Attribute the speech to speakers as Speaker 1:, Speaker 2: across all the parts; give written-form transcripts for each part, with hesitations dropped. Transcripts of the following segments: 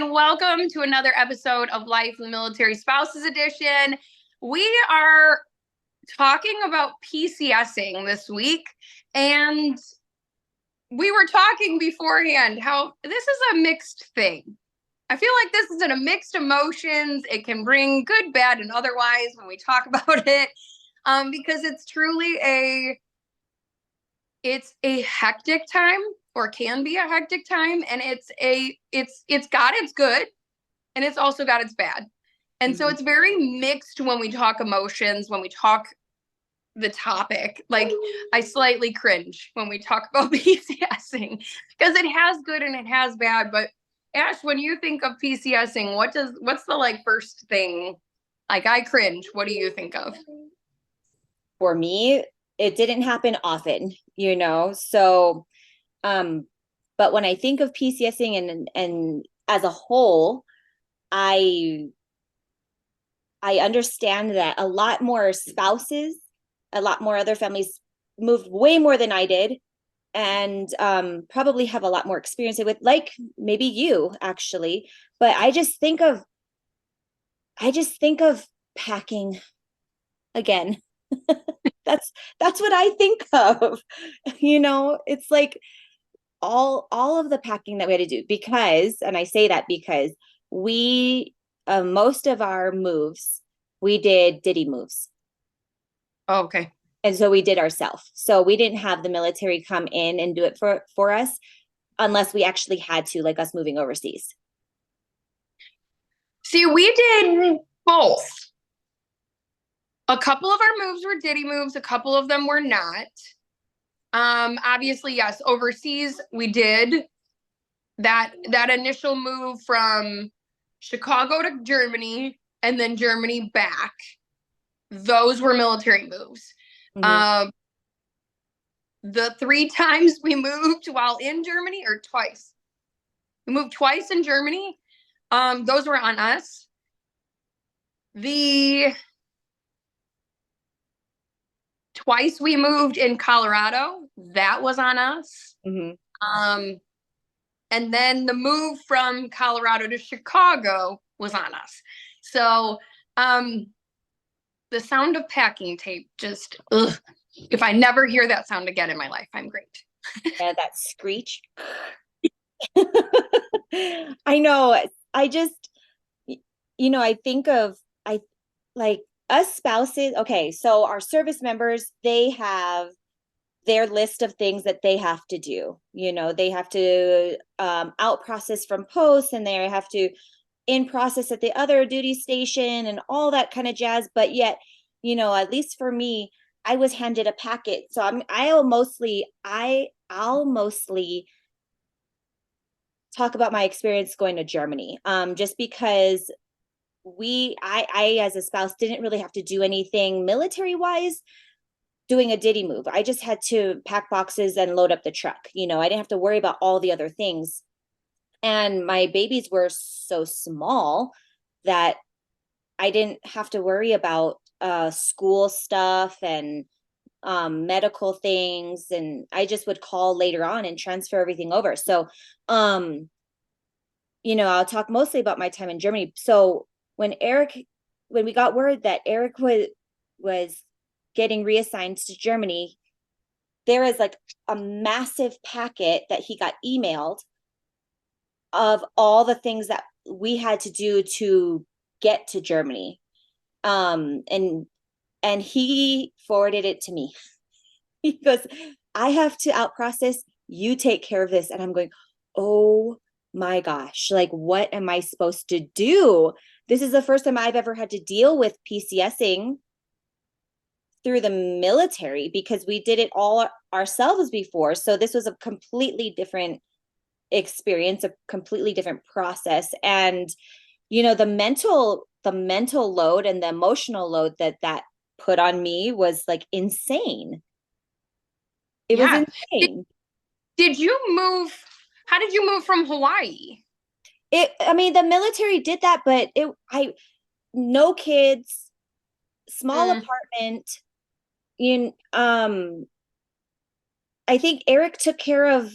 Speaker 1: and welcome to another episode of Life in the Military Spouses Edition. We are talking about PCSing this week, and we were talking beforehand how this is a mixed thing. I feel like this is in a mixed emotions. It can bring good, bad, and otherwise when we talk about it, because it's truly a hectic time, or can be a hectic time, and it's got its good, and it's also got its bad. And so it's very mixed when we talk emotions, when we talk the topic. Like, I slightly cringe when we talk about PCSing because it has good and it has bad. But Ash, when you think of PCSing, what's the first thing? Like, I cringe. What do you think of?
Speaker 2: For me, it didn't happen often, so but when I think of PCSing and as a whole, I understand that a lot more spouses, a lot more other families moved way more than I did, and probably have a lot more experience with, like maybe you actually. But I just think of packing again. That's what I think of. It's like all of the packing that we had to do, because, and I say that because we most of our moves we did ditty moves.
Speaker 1: Oh, okay.
Speaker 2: And so we did ourselves. So we didn't have the military come in and do it for us unless we actually had to, like us moving overseas.
Speaker 1: See, we did both. A couple of our moves were ditty moves, a couple of them were not. Obviously, yes, overseas we did that initial move from Chicago to Germany and then Germany back. Those were military moves.
Speaker 2: Mm-hmm.
Speaker 1: The 3 times we moved while in Germany, or twice. We moved twice in Germany. Those were on us. The twice we moved in Colorado, that was on us.
Speaker 2: Mm-hmm.
Speaker 1: And then the move from Colorado to Chicago was on us. So the sound of packing tape just, ugh. If I never hear that sound again in my life, I'm great.
Speaker 2: Yeah, that screech. I know. I just, I think of, I like us spouses. Okay, so our service members, they have their list of things that they have to do. They have to out process from post, and they have to in process at the other duty station and all that kind of jazz. But yet, at least for me, I was handed a packet. So I'll mostly talk about my experience going to Germany. Just because I as a spouse didn't really have to do anything military wise doing a ditty move. I just had to pack boxes and load up the truck. I didn't have to worry about all the other things. And my babies were so small that I didn't have to worry about school stuff and medical things. And I just would call later on and transfer everything over. So, I'll talk mostly about my time in Germany. So when we got word that Eric was getting reassigned to Germany, there is like a massive packet that he got emailed of all the things that we had to do to get to Germany. And he forwarded it to me. He goes, I have to out process, you take care of this. And I'm going, oh my gosh, like, what am I supposed to do? This is the first time I've ever had to deal with PCSing through the military, because we did it all ourselves before. So this was a completely different experience, a completely different process. And, the mental load and the emotional load that put on me was like insane. It was
Speaker 1: Yeah. Did,
Speaker 2: insane.
Speaker 1: did you move? How did you move from Hawaii?
Speaker 2: I mean, the military did that, but no kids, small
Speaker 1: Mm,
Speaker 2: apartment. You, I think Eric took care of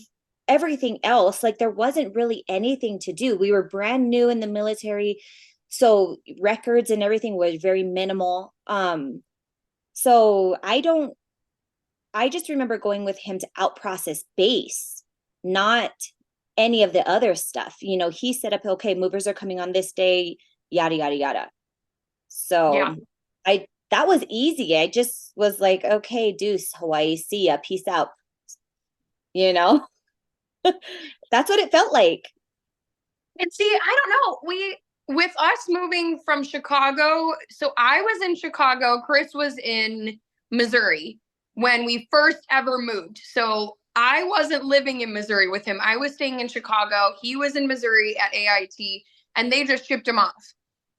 Speaker 2: everything else, like there wasn't really anything to do. We were brand new in the military, so records and everything was very minimal. So I just remember going with him to out process base, not any of the other stuff. You know, he set up, okay, movers are coming on this day, yada, yada, yada.
Speaker 1: Yeah.
Speaker 2: So that was easy. I just was like, okay, deuce, Hawaii, see ya, peace out. You know, that's what it felt like.
Speaker 1: And see, I don't know. With us moving from Chicago, so I was in Chicago, Chris was in Missouri when we first ever moved. So I wasn't living in Missouri with him. I was staying in Chicago. He was in Missouri at AIT, and they just shipped him off.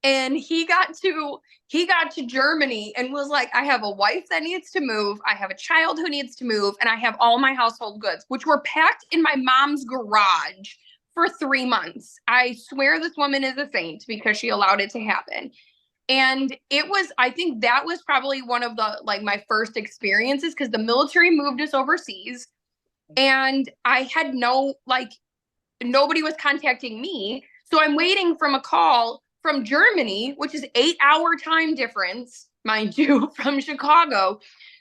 Speaker 1: And he got to Germany and was like, I have a wife that needs to move, I have a child who needs to move, and I have all my household goods, which were packed in my mom's garage for 3 months. I swear this woman is a saint because she allowed it to happen. And it was, I think that was probably one of the, like, my first experiences because the military moved us overseas and I had nobody was contacting me. So I'm waiting from a call from Germany, which is 8 hour time difference, mind you, from Chicago.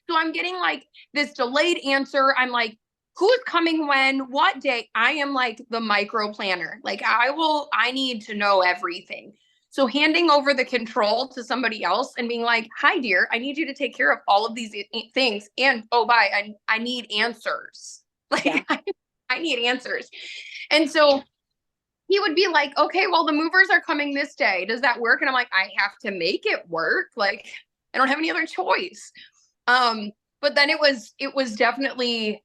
Speaker 1: So I'm getting like this delayed answer. I'm like, who's coming when, what day? I am like the micro planner. Like I need to know everything. So handing over the control to somebody else and being like, hi, dear, I need you to take care of all of these things. And oh, I need answers. Like
Speaker 2: Yeah.
Speaker 1: I need answers. And so he would be like, okay, well, the movers are coming this day. Does that work? And I'm like, I have to make it work. Like, I don't have any other choice. But then it was definitely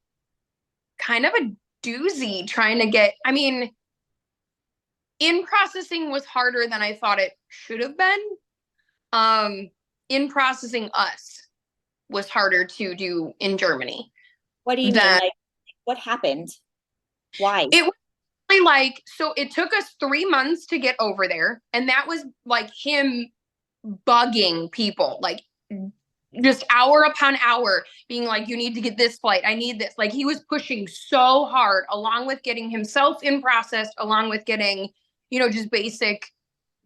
Speaker 1: kind of a doozy trying to get, I mean, in processing was harder than I thought it should have been. In processing us was harder to do in Germany
Speaker 2: What do you mean?
Speaker 1: than
Speaker 2: Like, what happened? Why?
Speaker 1: it was really like, so it took us 3 months to get over there. And that was like him bugging people, like just hour upon hour, being like, you need to get this flight. I need this. Like he was pushing so hard, along with getting himself in process, along with getting, just basic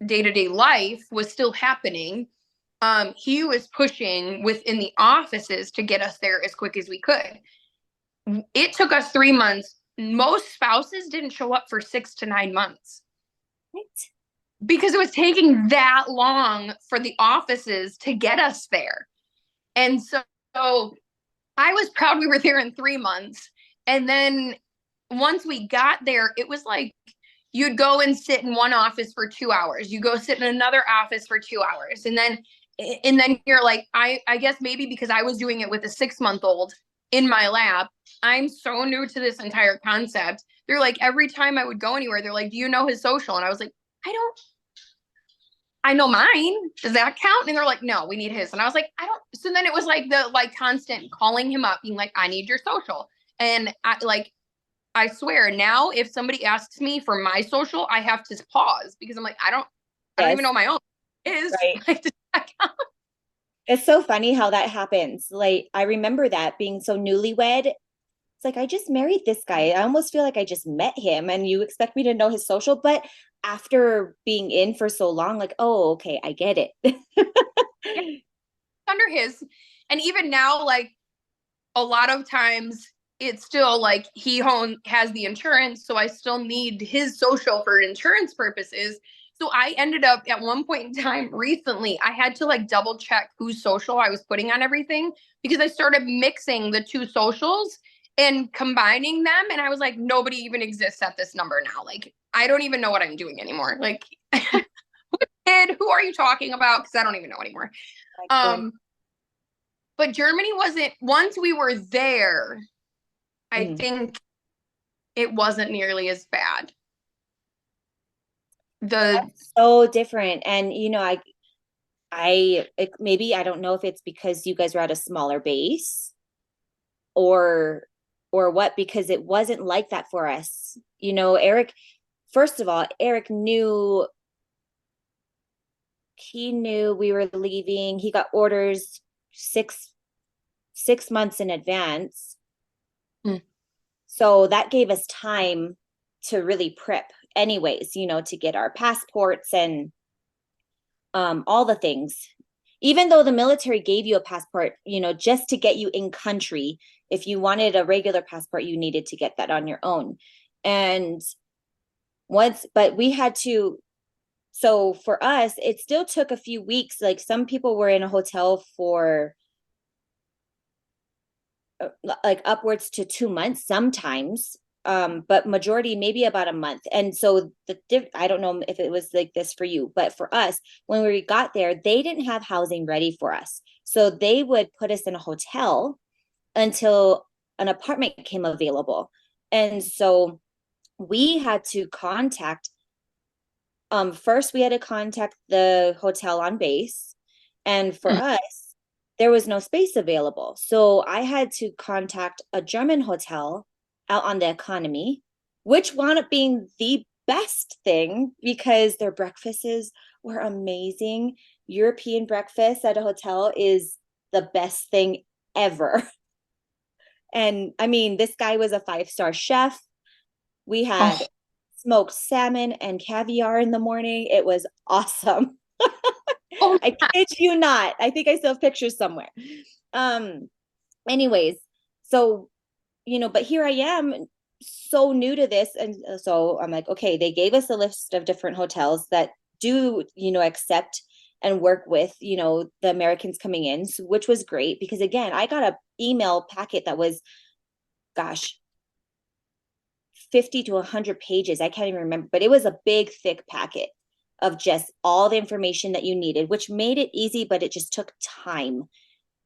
Speaker 1: day-to-day life was still happening. He was pushing within the offices to get us there as quick as we could. It took us 3 months. Most spouses didn't show up for 6 to 9 months.
Speaker 2: What?
Speaker 1: Because it was taking that long for the offices to get us there. And so I was proud we were there in 3 months. And then once we got there, it was like you'd go and sit in one office for 2 hours. You go sit in another office for 2 hours. And then you're like, I guess maybe because I was doing it with a 6-month-old in my lap, I'm so new to this entire concept. They're like, every time I would go anywhere, they're like, do you know his social? And I was like, I know mine. Does that count? And they're like, no, we need his. And I was like, I don't. So then it was like the constant calling him up, being like, I need your social. And I swear now, if somebody asks me for my social, I have to pause because I'm like, I don't even
Speaker 2: Yes,
Speaker 1: know my own is.
Speaker 2: right.
Speaker 1: Like, does that count?
Speaker 2: It's so funny how that happens. Like, I remember that being so newlywed. It's like, I just married this guy. I almost feel like I just met him and you expect me to know his social. But after being in for so long, like, oh, okay, I get it.
Speaker 1: Yeah, under his. And even now, like a lot of times it's still like has the insurance, so I still need his social for insurance purposes. So I ended up at one point in time recently, I had to like double check whose social I was putting on everything because I started mixing the two socials and combining them. And I was like, nobody even exists at this number now. Like, I don't even know what I'm doing anymore. Like, kid, who are you talking about? Because I don't even know anymore.
Speaker 2: My goodness.
Speaker 1: Um, but Germany wasn't, once we were there, I
Speaker 2: Mhm.
Speaker 1: think it wasn't nearly as bad. The
Speaker 2: So different. And, maybe I don't know if it's because you guys were at a smaller base or what, because it wasn't like that for us. Eric, first of all, Eric knew he knew we were leaving. He got orders six months in advance.
Speaker 1: Mm.
Speaker 2: So that gave us time to really prep anyways, you know, to get our passports and all the things. Even though the military gave you a passport, you know, just to get you in country, if you wanted a regular passport, you needed to get that on your own. And but we had to, so for us, it still took a few weeks. Like some people were in a hotel for like upwards to 2 months sometimes, but majority maybe about a month. And so I don't know if it was like this for you, but for us, when we got there, they didn't have housing ready for us, so they would put us in a hotel until an apartment came available. And so we had to contact, first we had to contact the hotel on base, and for us, there was no space available. So I had to contact a German hotel out on the economy, which wound up being the best thing because their breakfasts were amazing. European breakfast at a hotel is the best thing ever. And I mean, this guy was a 5-star chef. We had smoked salmon and caviar in the morning. It was awesome.
Speaker 1: Oh,
Speaker 2: I kid you not. I think I still have pictures somewhere. Anyways, so, you know, but here I am so new to this. And so I'm like, okay, they gave us a list of different hotels that do, you know, accept and work with, you know, the Americans coming in, which was great because again, I got a email packet that was, gosh, 50 to 100 pages. I can't even remember, but it was a big, thick packet of just all the information that you needed, which made it easy, but it just took time.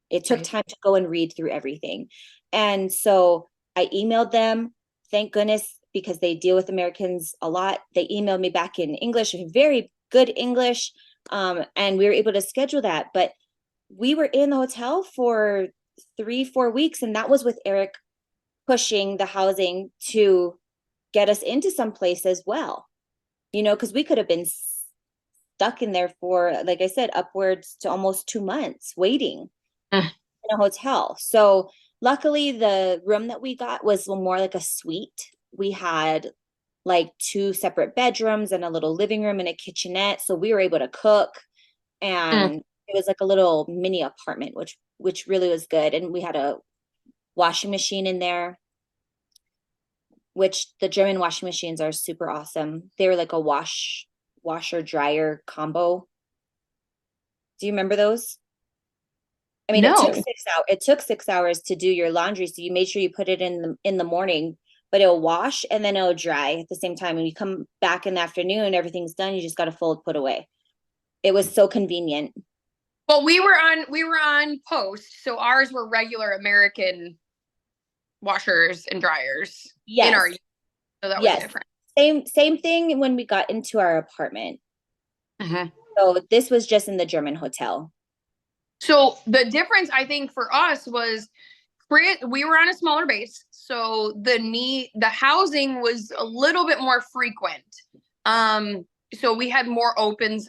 Speaker 2: It took time to go and read through everything. And so I emailed them, thank goodness, because they deal with Americans a lot. They emailed me back in English, very good English. And we were able to schedule that. But we were in the hotel for 3-4 weeks, and that was with Eric pushing the housing to get us into some place as well, you know, because we could have been stuck in there for, like I said, upwards to almost 2 months waiting in a hotel. So luckily the room that we got was more like a suite. We had like 2 separate bedrooms and a little living room and a kitchenette. So we were able to cook, and it was like a little mini apartment, which really was good. And we had a washing machine in there, which the German washing machines are super awesome. They were like a washer dryer combo. Do you remember those? I mean,
Speaker 1: no.
Speaker 2: It took 6 hours to do your laundry, so you made sure you put it in the morning, but it'll wash and then it'll dry at the same time. When you come back in the afternoon, everything's done. You just got to fold, put away. It was so convenient.
Speaker 1: Well, we were on post, so ours were regular American washers and dryers in our,
Speaker 2: Yes.
Speaker 1: so that was
Speaker 2: Yes.
Speaker 1: different.
Speaker 2: Same thing when we got into our apartment. So this was just in the German hotel.
Speaker 1: So the difference, I think, for us was we were on a smaller base, so the housing was a little bit more frequent. So we had more openings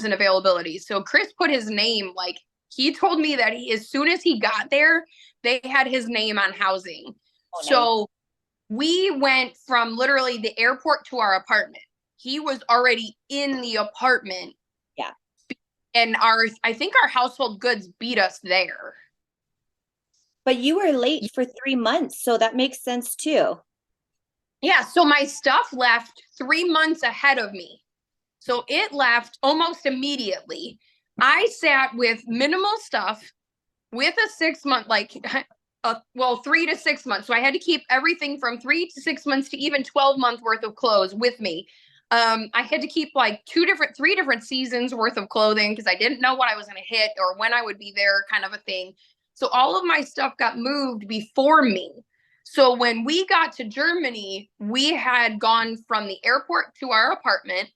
Speaker 1: and availability. So Chris put his name, like he told me that as soon as he got there, they had his name on housing.
Speaker 2: Oh,
Speaker 1: So
Speaker 2: nice.
Speaker 1: we went from literally the airport to our apartment. He was already in the apartment.
Speaker 2: Yeah.
Speaker 1: And I think our household goods beat us there.
Speaker 2: But you were late for 3 months, so that makes sense too.
Speaker 1: Yeah, so my stuff left 3 months ahead of me. So it left almost immediately. I sat with minimal stuff with a 6 month, like, 3 to 6 months. So I had to keep everything from 3 to 6 months to even 12 month worth of clothes with me. I had to keep like 3 different seasons worth of clothing because I didn't know what I was going to hit or when I would be there, kind of a thing. So all of my stuff got moved before me. So when we got to Germany, we had gone from the airport to our apartment,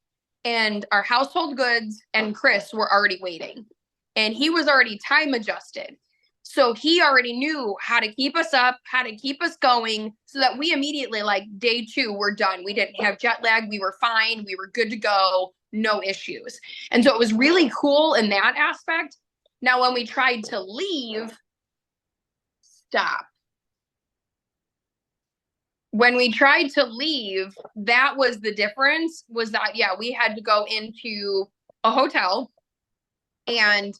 Speaker 1: and our household goods and Chris were already waiting. And he was already time adjusted. So he already knew how to keep us up, how to keep us going, so that we immediately, like day 2, we're done. We didn't have jet lag. We were fine. We were good to go. No issues. And so it was really cool in that aspect. Now, when we tried to leave, stop. when we tried to leave, that was the difference, was that, yeah, we had to go into a hotel, and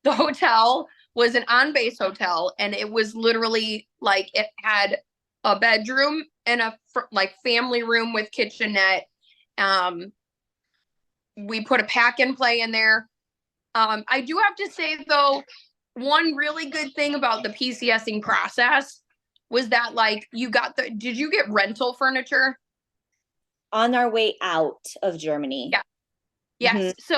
Speaker 1: the hotel was an on-base hotel, and it was literally like it had a bedroom and a like family room with kitchenette. We put a pack and play in there. I do have to say though, one really good thing about the PCSing process was that, like, did you get rental furniture?
Speaker 2: On our way out of Germany.
Speaker 1: Yeah.
Speaker 2: Mhm.
Speaker 1: Yes. So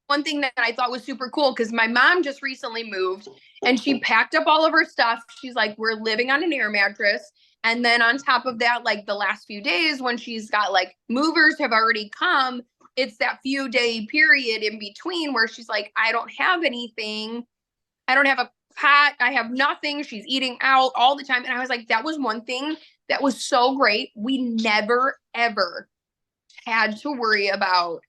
Speaker 1: one thing that I thought was super cool, because my mom just recently moved and she packed up all of her stuff. She's like, we're living on an air mattress. And then on top of that, like the last few days when she's got like movers have already come, it's that few day period in between where she's like, I don't have anything. I don't have a pot. I have nothing. She's eating out all the time. And I was like, that was one thing that was so great. We never, ever had to worry about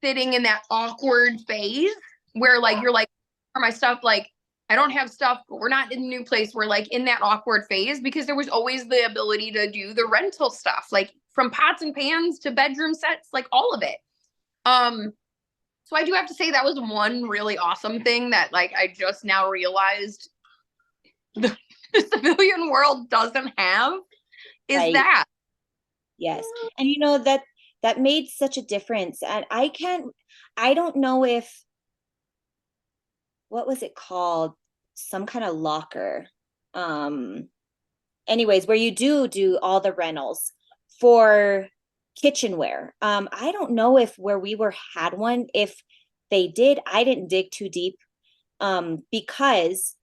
Speaker 1: sitting in that awkward phase where like you're like, are my stuff, like I don't have stuff, but we're not in a new place. We're like in that awkward phase, because there was always the ability to do the rental stuff, like from pots and pans to bedroom sets, like all of it. So I do have to say that was one really awesome thing that like I just now realized the, the civilian world doesn't have, is
Speaker 2: Right.
Speaker 1: that.
Speaker 2: Yes. And you know that that made such a difference. And I don't know if, what was it called? Some kind of locker. Um, anyways, where you do all the rentals for kitchenware. I don't know if where we were had one. If they did, I didn't dig too deep. Because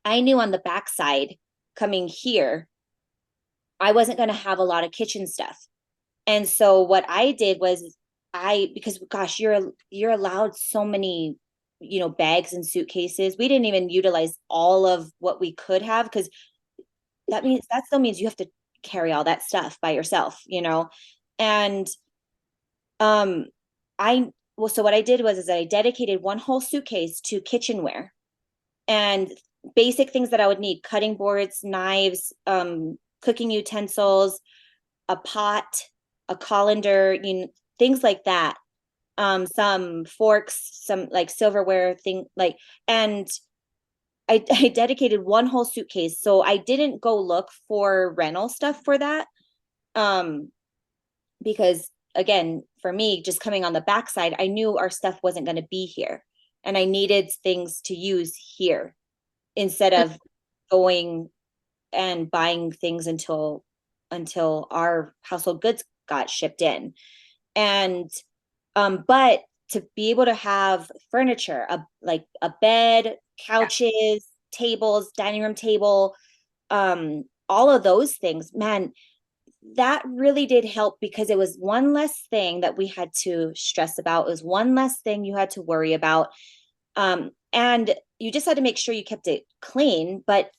Speaker 2: I knew on the backside coming here, I wasn't going to have a lot of kitchen stuff. And so what I did was because gosh, you're allowed so many, bags and suitcases. We didn't even utilize all of what we could have, because that still means you have to carry all that stuff by yourself, And so what I did was I dedicated one whole suitcase to kitchenware and basic things that I would need: cutting boards, knives, cooking utensils, a pot, a colander, things like that. Some forks, some like silverware thing, like, and I dedicated one whole suitcase. So I didn't go look for rental stuff for that. Because again, for me, just coming on the backside, I knew our stuff wasn't going to be here, and I needed things to use here instead of going and buying things until our household goods got shipped in. And but to be able to have furniture, like a bed, couches, tables, dining room table, all of those things, man, that really did help, because it was one less thing that we had to stress about. It was one less thing you had to worry about. And you just had to make sure you kept it clean, but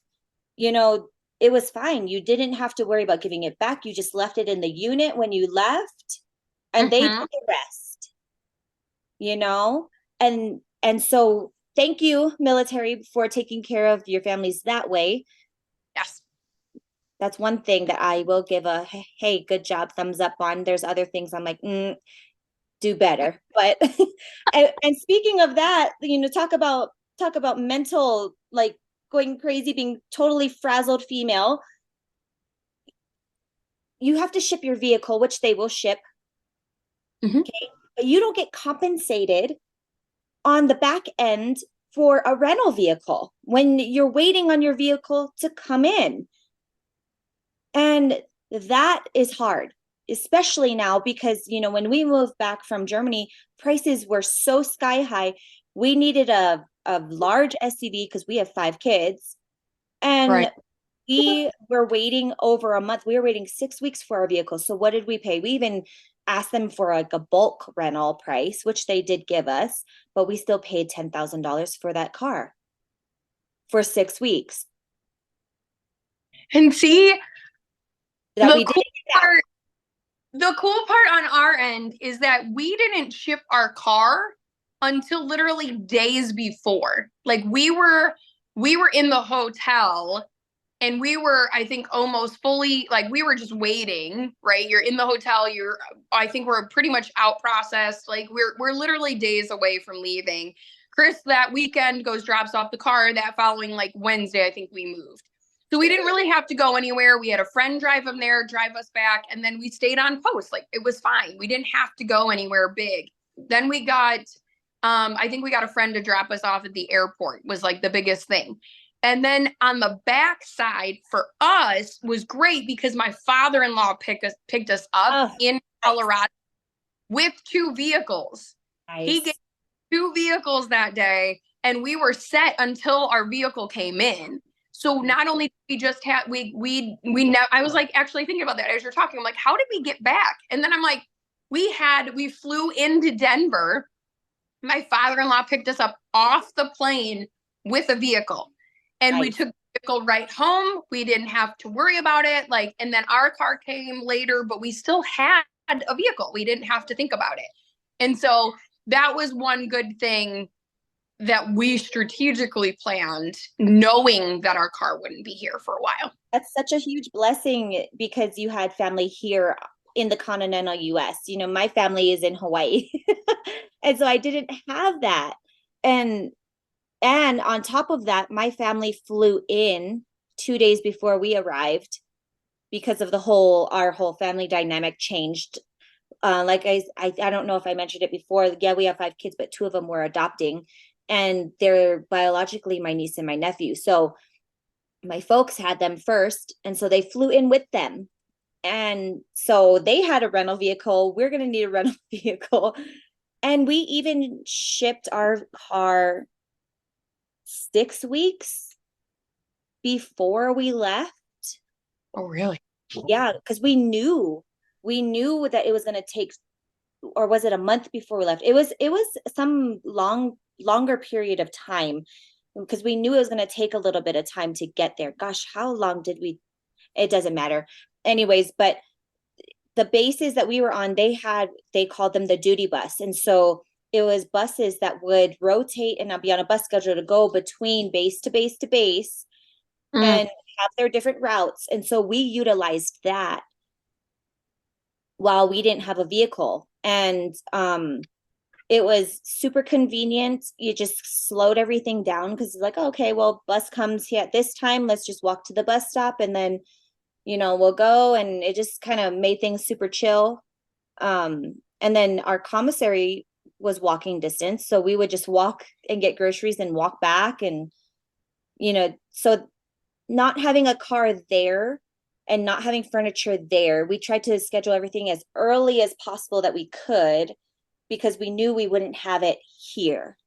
Speaker 2: it was fine. You didn't have to worry about giving it back. You just left it in the unit when you left, and they did the rest, and so thank you, military, for taking care of your families that way.
Speaker 1: Yes.
Speaker 2: That's one thing that I will give a, hey, good job, thumbs up on. There's other things I'm like, do better. But and speaking of that, talk about mental, like going crazy, being totally frazzled female. You have to ship your vehicle, which they will ship. Okay, but you don't get compensated on the back end for a rental vehicle when you're waiting on your vehicle to come in. And that is hard, especially now, because, when we moved back from Germany, prices were so sky high. We needed a large SUV because we have 5 kids. And
Speaker 1: Right.
Speaker 2: we were waiting over a month. We were waiting 6 weeks for our vehicle. So what did we pay? We even asked them for like a bulk rental price, which they did give us, but we still paid $10,000 for that car for 6 weeks.
Speaker 1: And see,
Speaker 2: That we didn't get back.
Speaker 1: The cool part on our end is that we didn't ship our car until literally days before. Like we were in the hotel And we were, I think, almost fully, like, we were just waiting, right? You're in the hotel, I think we're pretty much out processed. Like, we're literally days away from leaving. Chris that weekend goes, drops off the car. That following, like, Wednesday, I think we moved. So we didn't really have to go anywhere. We had a friend drive them there, drive us back, and then we stayed on post. Like, it was fine. We didn't have to go anywhere big. Then we got, I think we got a friend to drop us off at the airport, was like the biggest thing. And then on the back side for us was great because my father-in-law picked us up
Speaker 2: Oh,
Speaker 1: in Colorado with 2 vehicles. He gave
Speaker 2: nice.
Speaker 1: 2 vehicles that day, and we were set until our vehicle came in. So not only did we just had we now I was like actually thinking about that as you're talking. I'm like, how did we get back? And then I'm like, we flew into Denver. My father-in-law picked us up off the plane with a vehicle, and we
Speaker 2: Nice.
Speaker 1: took the vehicle right home. We didn't have to worry about it. Like, and then our car came later, but we still had a vehicle. We didn't have to think about it. And so that was one good thing that we strategically planned, knowing that our car wouldn't be here for a while.
Speaker 2: That's such a huge blessing because you had family here in the continental US. You know, my family is in Hawaii. And so I didn't have that. And on top of that, my family flew in 2 days before we arrived because of our whole family dynamic changed. Like I don't know if I mentioned it before. Yeah, we have 5 kids, but 2 of them were adopting, and they're biologically my niece and my nephew. So my folks had them first, and so they flew in with them. And so they had a rental vehicle. We're going to need a rental vehicle. And we even shipped our car 6 weeks before we left.
Speaker 1: Oh, really?
Speaker 2: Yeah, because we knew that it was going to take, or was it a month before we left? It was some longer period of time because we knew it was going to take a little bit of time to get there. Gosh, how long did we? It doesn't matter. Anyways, but the bases that we were on, they called them the duty bus. And so it was buses that would rotate and not be on a bus schedule to go between base to base to base and have their different routes. And so we utilized that while we didn't have a vehicle. And it was super convenient. You just slowed everything down because it's like, oh, okay, well, bus comes here at this time. Let's just walk to the bus stop and then, we'll go. And it just kind of made things super chill. And then our commissary was walking distance. So we would just walk and get groceries and walk back. And, so not having a car there and not having furniture there, we tried to schedule everything as early as possible that we could because we knew we wouldn't have it here.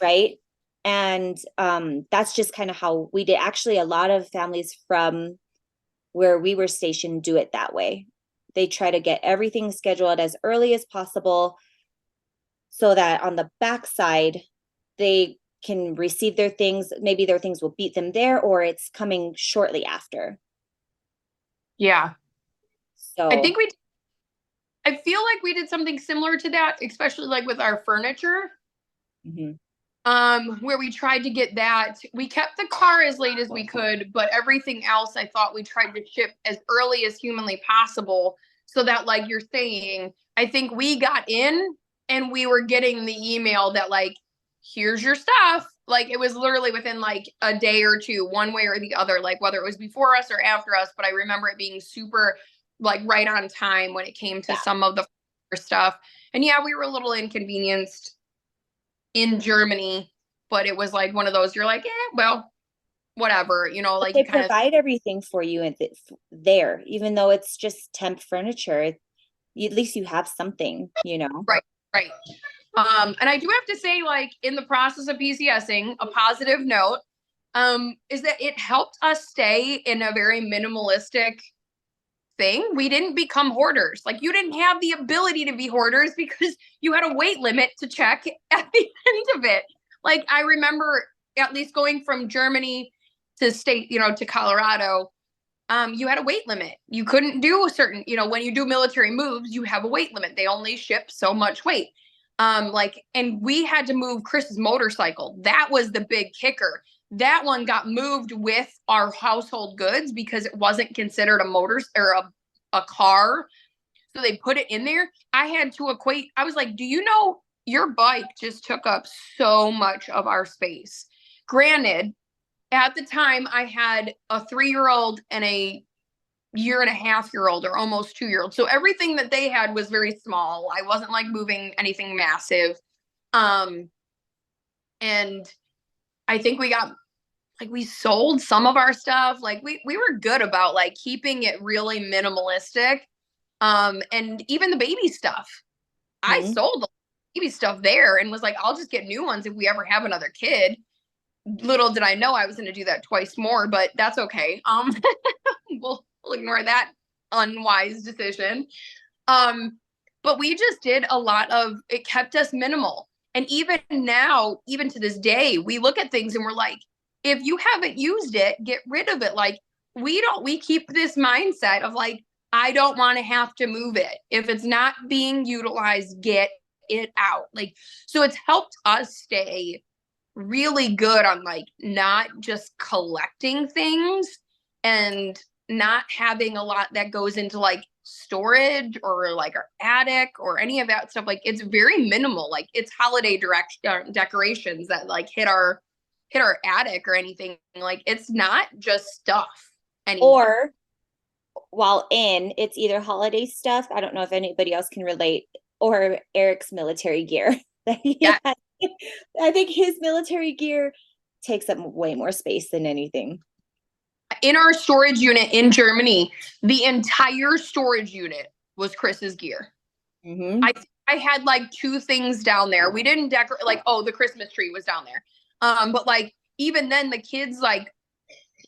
Speaker 2: Right. And that's just kind of how we did. Actually, a lot of families from where we were stationed do it that way. They try to get everything scheduled as early as possible so that on the backside, they can receive their things. Maybe their things will beat them there, or it's coming shortly after.
Speaker 1: Yeah.
Speaker 2: So
Speaker 1: I feel like we did something similar to that, especially like with our furniture. Where we tried to get that. We kept the car as late as we could, but everything else I thought we tried to ship as early as humanly possible so that, like you're saying, I think we got in and we were getting the email that, like, here's your stuff. Like, it was literally within like a day or two, one way or the other, like whether it was before us or after us. But I remember it being super, like, right on time when it came to some of the stuff. And yeah, we were a little inconvenienced in Germany, but it was like one of those, you're like, well, whatever, like
Speaker 2: they
Speaker 1: you kind of
Speaker 2: provide everything for you there, even though it's just temp furniture. At least you have something,
Speaker 1: right. And I do have to say, like, in the process of PCSing, a positive note is that it helped us stay in a very minimalistic thing. We didn't become hoarders. Like, you didn't have the ability to be hoarders because you had a weight limit to check at the end of it. Like, I remember at least going from Germany to to Colorado, you had a weight limit. You couldn't do a certain, when you do military moves, you have a weight limit. They only ship so much weight. And we had to move Chris's motorcycle. That was the big kicker. that one got moved with our household goods because it wasn't considered a motor or a car. So they put it in there. I had to equate. I was like, do you know your bike just took up so much of our space? Granted, at the time I had a 3-year-old and a year and a half year old or almost 2-year-old. So everything that they had was very small. I wasn't like moving anything massive. And I think we got like we sold some of our stuff. Like we were good about like keeping it really minimalistic. And even the baby stuff. I
Speaker 2: Mhm.
Speaker 1: sold the baby stuff there and was like, I'll just get new ones if we ever have another kid. Little did I know I was going to do that twice more, but that's okay. We'll ignore that unwise decision. But we just did a lot of it kept us minimal. And even now, even to this day, we look at things and we're like, if you haven't used it, get rid of it. Like we keep this mindset of like, I don't want to have to move it. If it's not being utilized, get it out. Like, so it's helped us stay really good on like not just collecting things and not having a lot that goes into like storage or like our attic or any of that stuff. Like it's very minimal. Like it's holiday decorations that like hit our attic or anything. Like it's not just stuff anymore.
Speaker 2: Or while in, it's either holiday stuff. I don't know if anybody else can relate, or Eric's military gear.
Speaker 1: Yeah.
Speaker 2: I think his military gear takes up way more space than anything.
Speaker 1: In our storage unit in Germany, the entire storage unit was Chris's gear.
Speaker 2: Mm-hmm.
Speaker 1: I had like 2 things down there. We didn't decorate like, oh, the Christmas tree was down there. But like even then the kids like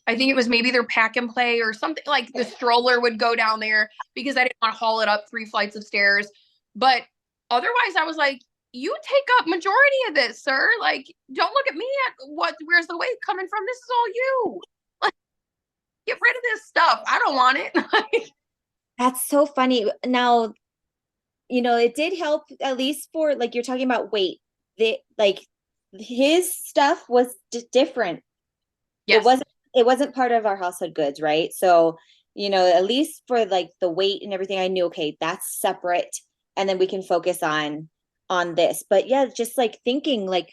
Speaker 1: I think it was maybe their pack and play or something like the stroller would go down there because I didn't want to haul it up 3 flights of stairs. But otherwise I was like, you take up majority of this, sir. Like, don't look at me at where's the weight coming from? This is all you. Like, get rid of this stuff. I don't want it.
Speaker 2: That's so funny. Now, it did help, at least for like you're talking about weight. Like his stuff was different. It
Speaker 1: Yes.
Speaker 2: wasn't part of our household goods, right? So, at least for like the weight and everything, I knew, okay, that's separate, and then we can focus on this. But yeah, just like thinking like,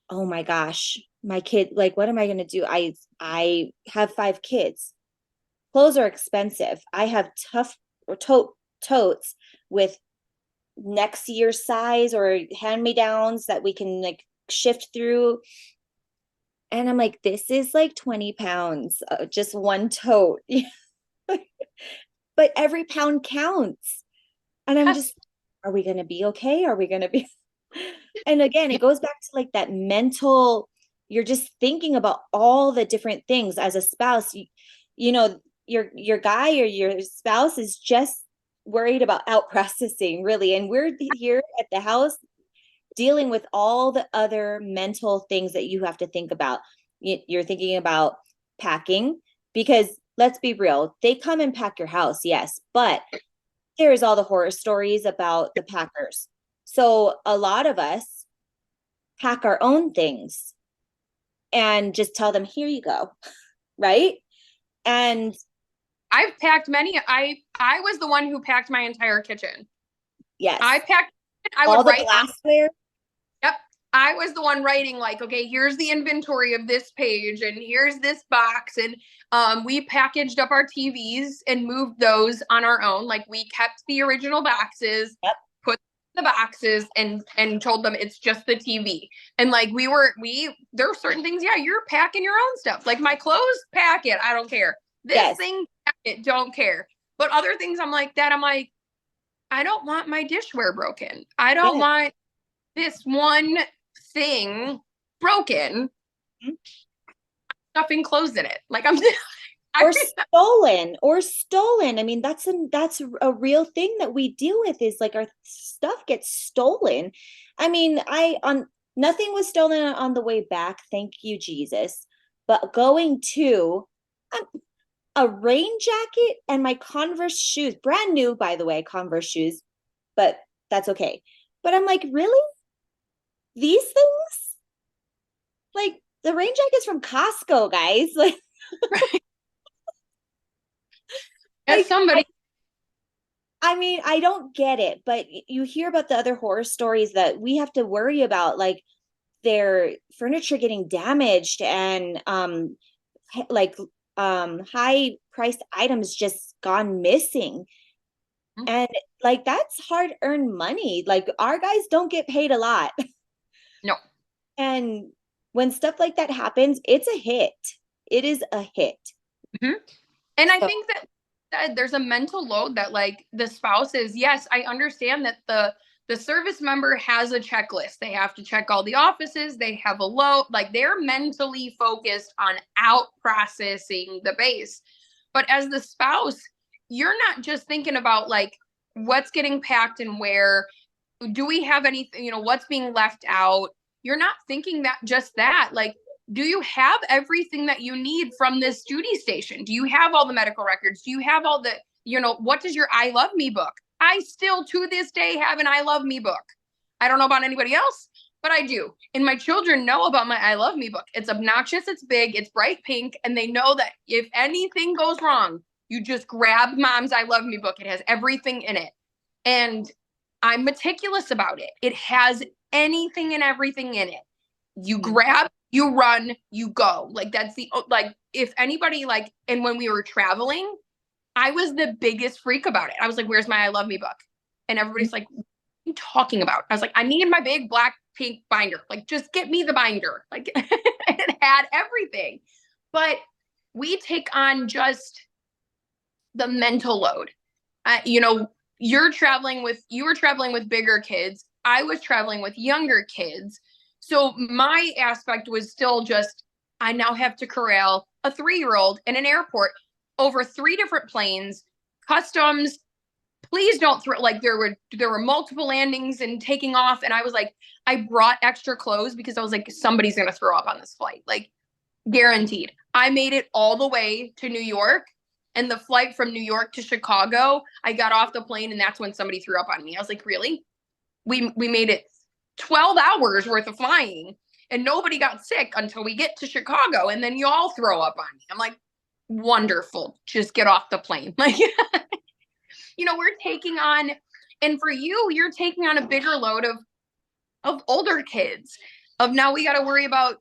Speaker 2: oh my gosh, my kid, like, what am I gonna do? I have 5 kids. Clothes are expensive. I have tough or totes with next year's size or hand me downs that we can like shift through. And I'm like, this is like 20 pounds, just one tote. But every pound counts. And I'm
Speaker 1: Yes.
Speaker 2: just, are we going to be okay? Are we going to be? And again, it goes back to like that mental, you're just thinking about all the different things as a spouse. Your guy or your spouse is just worried about out processing, really. And we're here at the house dealing with all the other mental things that you have to think about. You're thinking about packing, because let's be real, they come and pack your house, yes, but there's all the horror stories about the packers. So a lot of us pack our own things and just tell them, here you go, right? And
Speaker 1: I've packed many. I was the one who packed my entire kitchen.
Speaker 2: yes,
Speaker 1: I packed. I
Speaker 2: all
Speaker 1: would
Speaker 2: the
Speaker 1: write on.
Speaker 2: glassware.
Speaker 1: Yep. I was the one writing like, okay, here's the inventory of this page and here's this box. And we packaged up our TVs and moved those on our own. Like we kept the original boxes,
Speaker 2: Yep.
Speaker 1: put the boxes and told them it's just the TV. And like there are certain things, yeah, you're packing your own stuff. Like my clothes, pack it. I don't care. This
Speaker 2: Yes.
Speaker 1: thing, pack it, don't care. But other things I'm like, I don't want my dishware broken. I don't
Speaker 2: Yes.
Speaker 1: want this one thing broken,
Speaker 2: Mhm.
Speaker 1: stuffing clothes in it. Like
Speaker 2: or stolen. I mean, that's a real thing that we deal with, is like our stuff gets stolen. I mean, I on nothing was stolen on the way back, thank you Jesus, but going to a rain jacket and my Converse shoes, brand new, by the way, Converse shoes, but that's okay. But I'm like, really, these things, like, the rain jacket's from Costco, guys. Like,
Speaker 1: As somebody,
Speaker 2: I mean, I don't get it, but you hear about the other horror stories that we have to worry about, like their furniture getting damaged and like high priced items just gone missing. And like that's hard earned money. Like our guys don't get paid a lot.
Speaker 1: no.
Speaker 2: And when stuff like that happens, it's a hit. It is a hit.
Speaker 1: Mhm. And I
Speaker 2: So
Speaker 1: think that there's a mental load that like the spouse is, yes, I understand that the service member has a checklist. They have to check all the offices, they have a load, like they're mentally focused on out processing the base. But as the spouse, you're not just thinking about like what's getting packed and where, do we have anything, what's being left out. You're not thinking that, just that, like, do you have everything that you need from this duty station? Do you have all the medical records? Do you have all the, what does your I Love Me book? I still to this day have an I Love Me book. I don't know about anybody else, but I do. And my children know about my I Love Me book. It's obnoxious, it's big, it's bright pink, and they know that if anything goes wrong, you just grab mom's I Love Me book. It has everything in it. And I'm meticulous about it. It has anything and everything in it. You grab, you run, you go. Like that's like if anybody like, and when we were traveling, I was the biggest freak about it. I was like, where's my I Love Me book? And everybody's like, what are you talking about? I was like, I need my big black pink binder. Like, just get me the binder. Like it had everything. But we take on just the mental load. You were traveling with bigger kids. I was traveling with younger kids. So my aspect was still just, I now have to corral a 3-year-old in an airport over 3 different planes, customs. Please don't throw, like there were multiple landings and taking off. And I was like, I brought extra clothes because I was like, somebody's going to throw up on this flight. Like guaranteed. I made it all the way to New York, and the flight from New York to Chicago, I got off the plane and that's when somebody threw up on me. I was like, really? We made it 12 hours worth of flying and nobody got sick until we get to Chicago, and then you all throw up on me. I'm like, wonderful. Just get off the plane. Like, we're taking on, and for you, you're taking on a bigger load of older kids, of now we got to worry about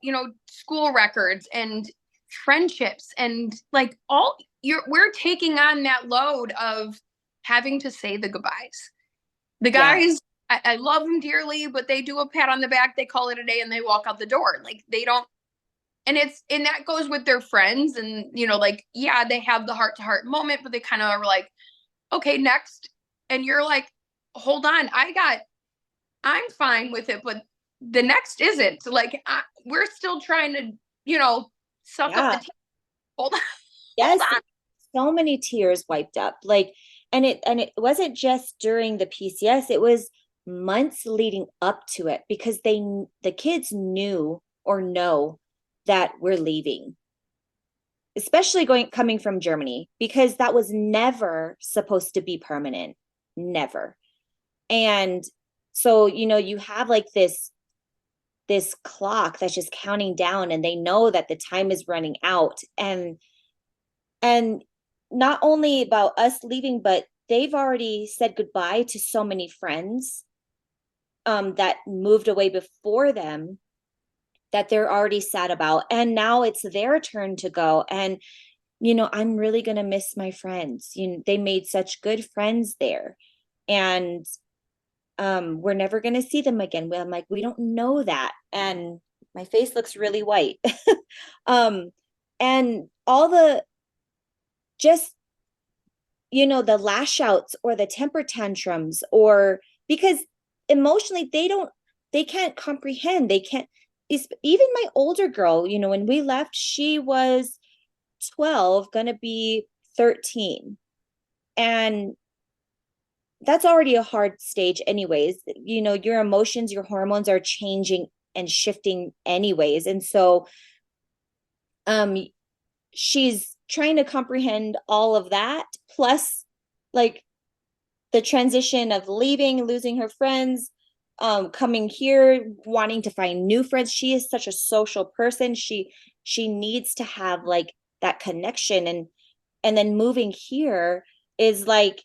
Speaker 1: school records and friendships, and like we're taking on that load of having to say the goodbyes. The
Speaker 2: yeah,
Speaker 1: guys, I love them dearly, but they do a pat on the back, they call it a day, and they walk out the door. Like they don't, and that goes with their friends, and like, yeah, they have the heart to heart moment, but they kind of are like, okay, next. And you're like, hold on, I'm fine with it, but the next isn't. Like we're still trying to, suck up the
Speaker 2: yeah,
Speaker 1: tears. Hold on, hold
Speaker 2: yes.
Speaker 1: on.
Speaker 2: So many tears wiped up. Like, and it wasn't just during the PCS. It was months leading up to it because the kids knew or know that we're leaving, especially coming from Germany, because that was never supposed to be permanent, never. And so you have like this clock that's just counting down, and they know that the time is running out. And not only about us leaving, but they've already said goodbye to so many friends that moved away before them, that they're already sad about, and now it's their turn to go. And I'm really going to miss my friends. They made such good friends there, and we're never going to see them again. I'm like, we don't know that. And my face looks really white. And all the, just, the lash outs or the temper tantrums, or because emotionally they can't comprehend. They can't, even my older girl, when we left, she was 12, gonna be 13. And that's already a hard stage anyways. Your emotions, your hormones are changing and shifting anyways. And so um she's trying to comprehend all of that, plus like the transition of leaving, losing her friends, coming here, wanting to find new friends. She is such a social person. She needs to have like that connection, and then moving here is like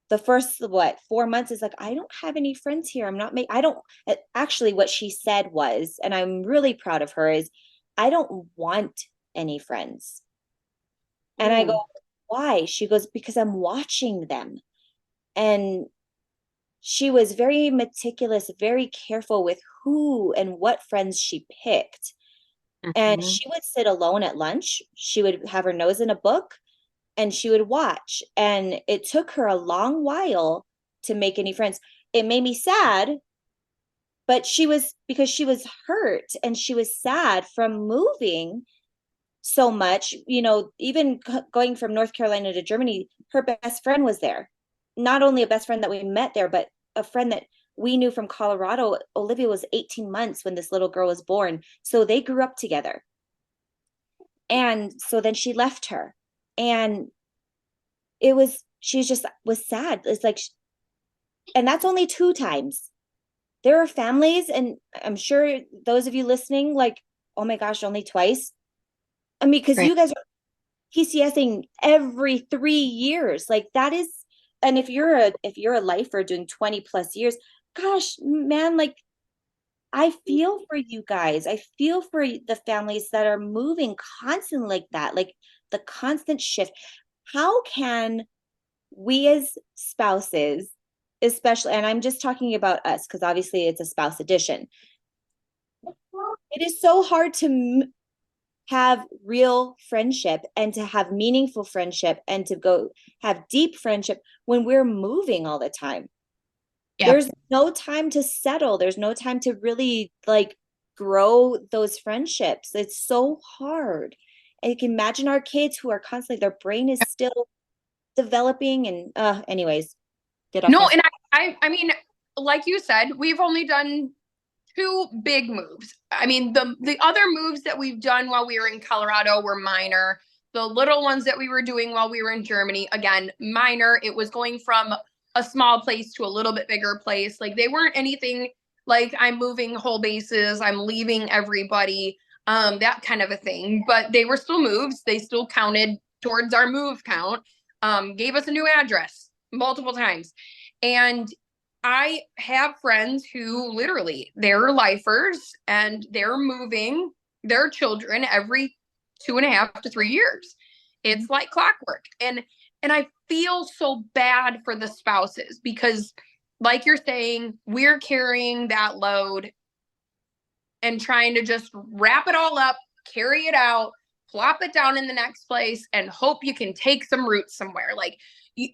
Speaker 2: the first, what, 4 months is like, I don't have any friends here. I'm not make I don't actually, what she said was, and I'm really proud of her, is I don't want any friends. And I go,
Speaker 1: Ooh,
Speaker 2: why? She goes, because I'm watching them. And she was very meticulous, very careful with who and what friends she picked. And
Speaker 1: mhm.
Speaker 2: she would sit alone at lunch. She would have her nose in a book and she would watch. And it took her a long while to make any friends. It made me sad, but because she was hurt and she was sad from moving so much, even going from North Carolina to Germany, her best friend was there. Not only a best friend that we met there, but a friend that we knew from Colorado. Olivia was 18 months when this little girl was born. So they grew up together. And so then she left her. And she just was sad. It's like, and that's only 2 times. There are families, and I'm sure those of you listening, like, oh my gosh, only twice. I mean, because
Speaker 1: Right.
Speaker 2: you guys PCSing every 3 years. Like that is, and if you're a lifer doing 20 plus years, gosh, man, like I feel for you guys. I feel for the families that are moving constantly like that, like the constant shift. How can we as spouses, especially, and I'm just talking about us because obviously it's a spouse edition. It is so hard to have real friendship and to have meaningful friendship and to go have deep friendship when we're moving all the time.
Speaker 1: Yep.
Speaker 2: There's no time to settle. There's no time to really like grow those friendships. It's so hard. And you can imagine our kids who are constantly, their brain is still developing. And anyways, get off my
Speaker 1: No, and I mean, like you said, we've only done two big moves. I mean, the other moves that we've done while we were in Colorado were minor. The little ones that we were doing while we were in Germany, again, minor. It was going from a small place to a little bit bigger place. Like they weren't anything like I'm moving whole bases, I'm leaving everybody, that kind of a thing. But they were still moves. They still counted towards our move count. Gave us a new address multiple times. And I have friends who literally they're lifers and they're moving their children every 2.5 to 3 years. It's like clockwork. And I feel so bad for the spouses because like you're saying, we're carrying that load and trying to just wrap it all up, carry it out, plop it down in the next place, and hope you can take some roots somewhere. Like,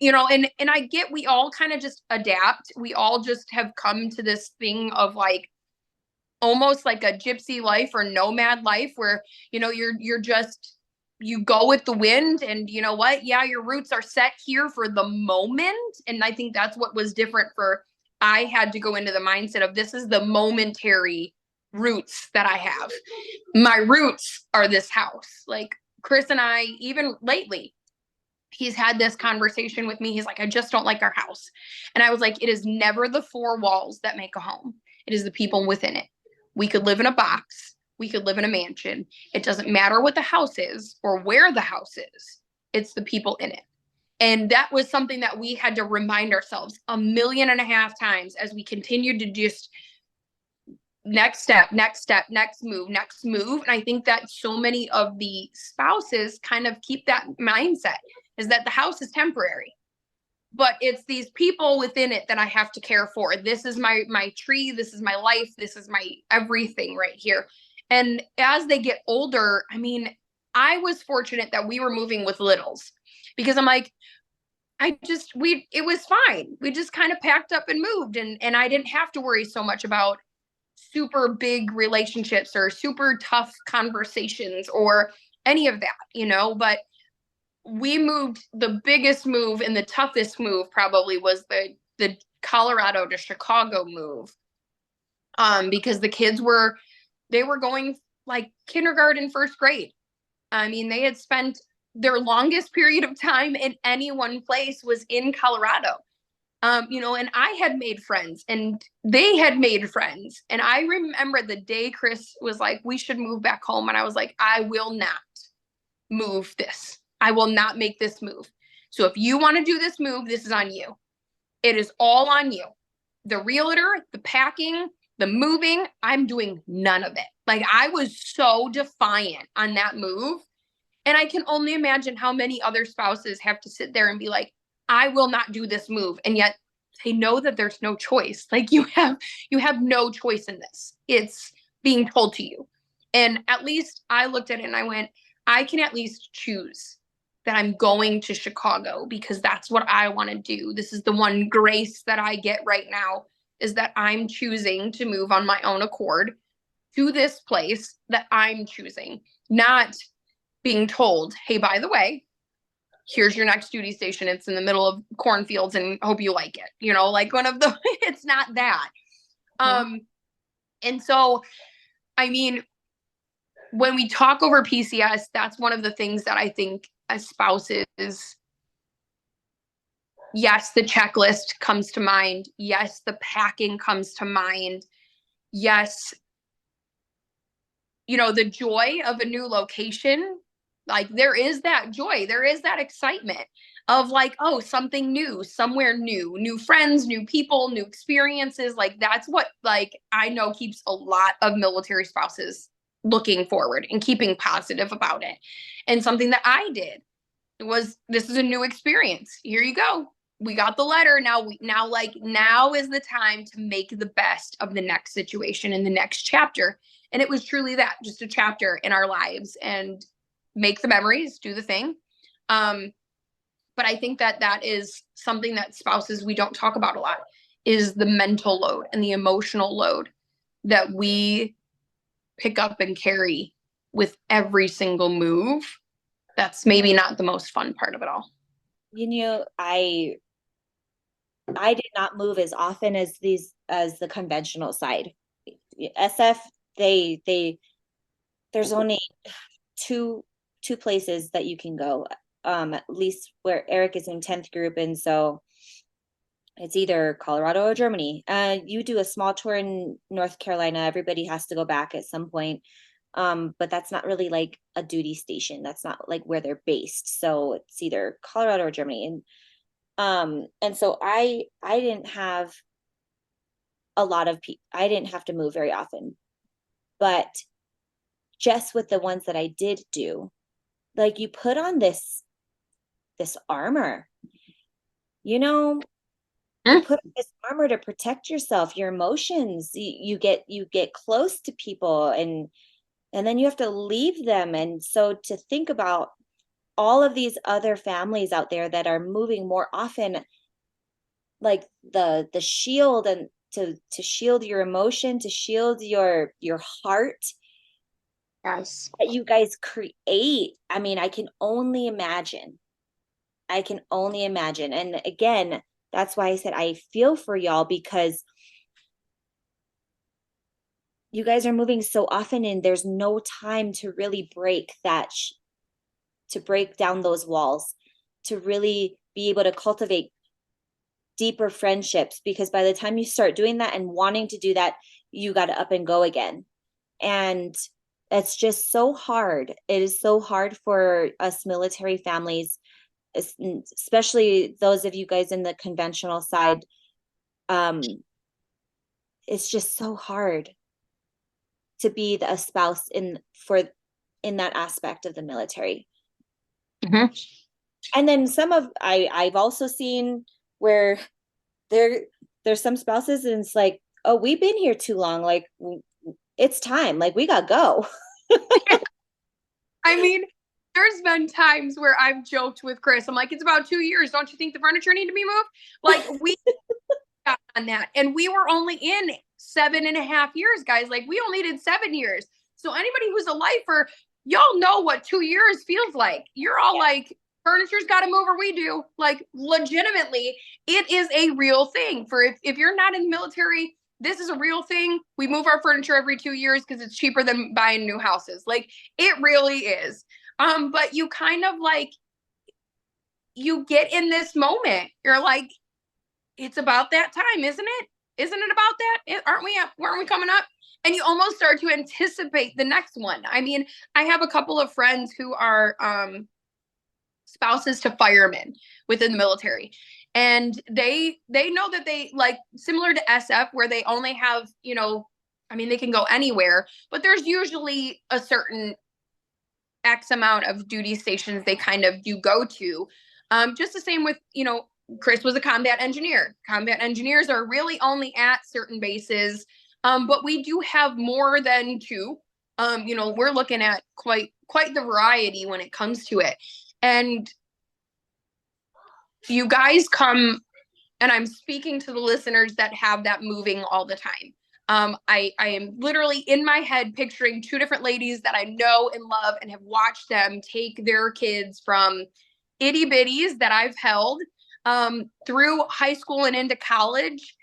Speaker 1: and I get we all kind of just adapt. We all just have come to this thing of like almost like a gypsy life or nomad life where you're just you go with the wind, and you know what, yeah, your roots are set here for the moment. And I think that's what was different for I had to go into the mindset of this is the momentary roots that I have. My roots are this house. Like Chris and I, even lately, he's had this conversation with me. He's like, I just don't like our house. And I was like, it is never the four walls that make a home, it is the people within it. We could live in a box, we could live in a mansion. It doesn't matter what the house is or where the house is, it's the people in it. And that was something that we had to remind ourselves 1.5 million times as we continued to just next step, next step, next move, next move. And I think that so many of the spouses kind of keep that mindset is that the house is temporary, but it's these people within it that I have to care for. This is my tree, this is my life, this is my everything right here. And as they get older, I mean, I was fortunate that we were moving with littles because I'm like, it was fine. We just kind of packed up and moved, and I didn't have to worry so much about super big relationships or super tough conversations or any of that. But we moved, the biggest move and the toughest move probably was the Colorado to Chicago move. Because the kids they were going like kindergarten, first grade. I mean, they had spent their longest period of time in any one place was in Colorado. And I had made friends and they had made friends. And I remember the day Chris was like, we should move back home. And I was like, I will not move this. I will not make this move. So if you want to do this move, this is on you. It is all on you. The realtor, the packing, the moving, I'm doing none of it. Like I was so defiant on that move. And I can only imagine how many other spouses have to sit there and be like, I will not do this move. And yet they know that there's no choice. Like you have no choice in this. It's being told to you. And at least I looked at it and I went, I can at least choose that I'm going to Chicago because that's what I want to do. This is the one grace that I get right now is that I'm choosing to move on my own accord to this place that I'm choosing, not being told, hey, by the way, here's your next duty station. It's in the middle of cornfields and hope you like it. Like one of the, it's not that. And so, I mean, when we talk over PCS, that's one of the things that I think as spouses, yes, the checklist comes to mind. Yes, the packing comes to mind. Yes, the joy of a new location, like there is that joy, there is that excitement of like, oh, something new, somewhere new friends, new people, new experiences. Like that's what like I know keeps a lot of military spouses looking forward and keeping positive about it. And something that I did was, this is a new experience. Here you go. We got the letter. Now is the time to make the best of the next situation in the next chapter. And it was truly that, just a chapter in our lives, and make the memories, do the thing. But I think that is something that spouses, we don't talk about a lot, is the mental load and the emotional load that we pick up and carry with every single move. That's maybe not the most fun part of it all.
Speaker 2: I did not move as often as the conventional side. SF, there's only two places that you can go, at least where Eric is in 10th group, and so it's either Colorado or Germany. You do a small tour in North Carolina, everybody has to go back at some point. But that's not really like a duty station. That's not like where they're based. So it's either Colorado or Germany. And so I didn't have I didn't have to move very often, but just with the ones that I did do, like you put on this armor, you put on this armor to protect yourself, your emotions. You get close to people, and then you have to leave them. And so to think about all of these other families out there that are moving more often, like the shield, and to shield your emotion, to shield your heart,
Speaker 1: Yes.
Speaker 2: that you guys create. I mean, I can only imagine. And again, that's why I said I feel for y'all, because you guys are moving so often and there's no time to really break to break down those walls, to really be able to cultivate deeper friendships, because by the time you start doing that and wanting to do that, you got to up and go again. And it's just so hard. It is so hard for us military families, especially those of you guys in the conventional side. It's just so hard to be a spouse in that aspect of the military.
Speaker 1: Mm-hmm.
Speaker 2: And then I've also seen where there's some spouses and it's like, oh, we've been here too long, like it's time, like we gotta go.
Speaker 1: I mean, there's been times where I've joked with Chris, I'm like, it's about 2 years, don't you think the furniture need to be moved? Like we got on that, and we were only in 7.5 years, guys. Like we only did 7 years. So anybody who's a lifer, y'all know what 2 years feels like. You're all like, furniture's got to move or we do. Like legitimately, it is a real thing. For if you're not in the military, this is a real thing. We move our furniture every 2 years because it's cheaper than buying new houses. Like it really is. But you kind of like, you get in this moment. You're like, it's about that time, isn't it? Isn't it about that? Aren't we coming up? And you almost start to anticipate the next one. I mean, I have a couple of friends who are spouses to firemen within the military, and they know that they, like, similar to SF, where they only have, I mean, they can go anywhere, but there's usually a certain X amount of duty stations they kind of do go to. Just the same with, Chris was a combat engineer. Combat engineers are really only at certain bases, but we do have more than two. We're looking at quite the variety when it comes to it. And you guys come, and I'm speaking to the listeners that have that moving all the time. I am literally in my head picturing two different ladies that I know and love and have watched them take their kids from itty bitties that I've held through high school and into college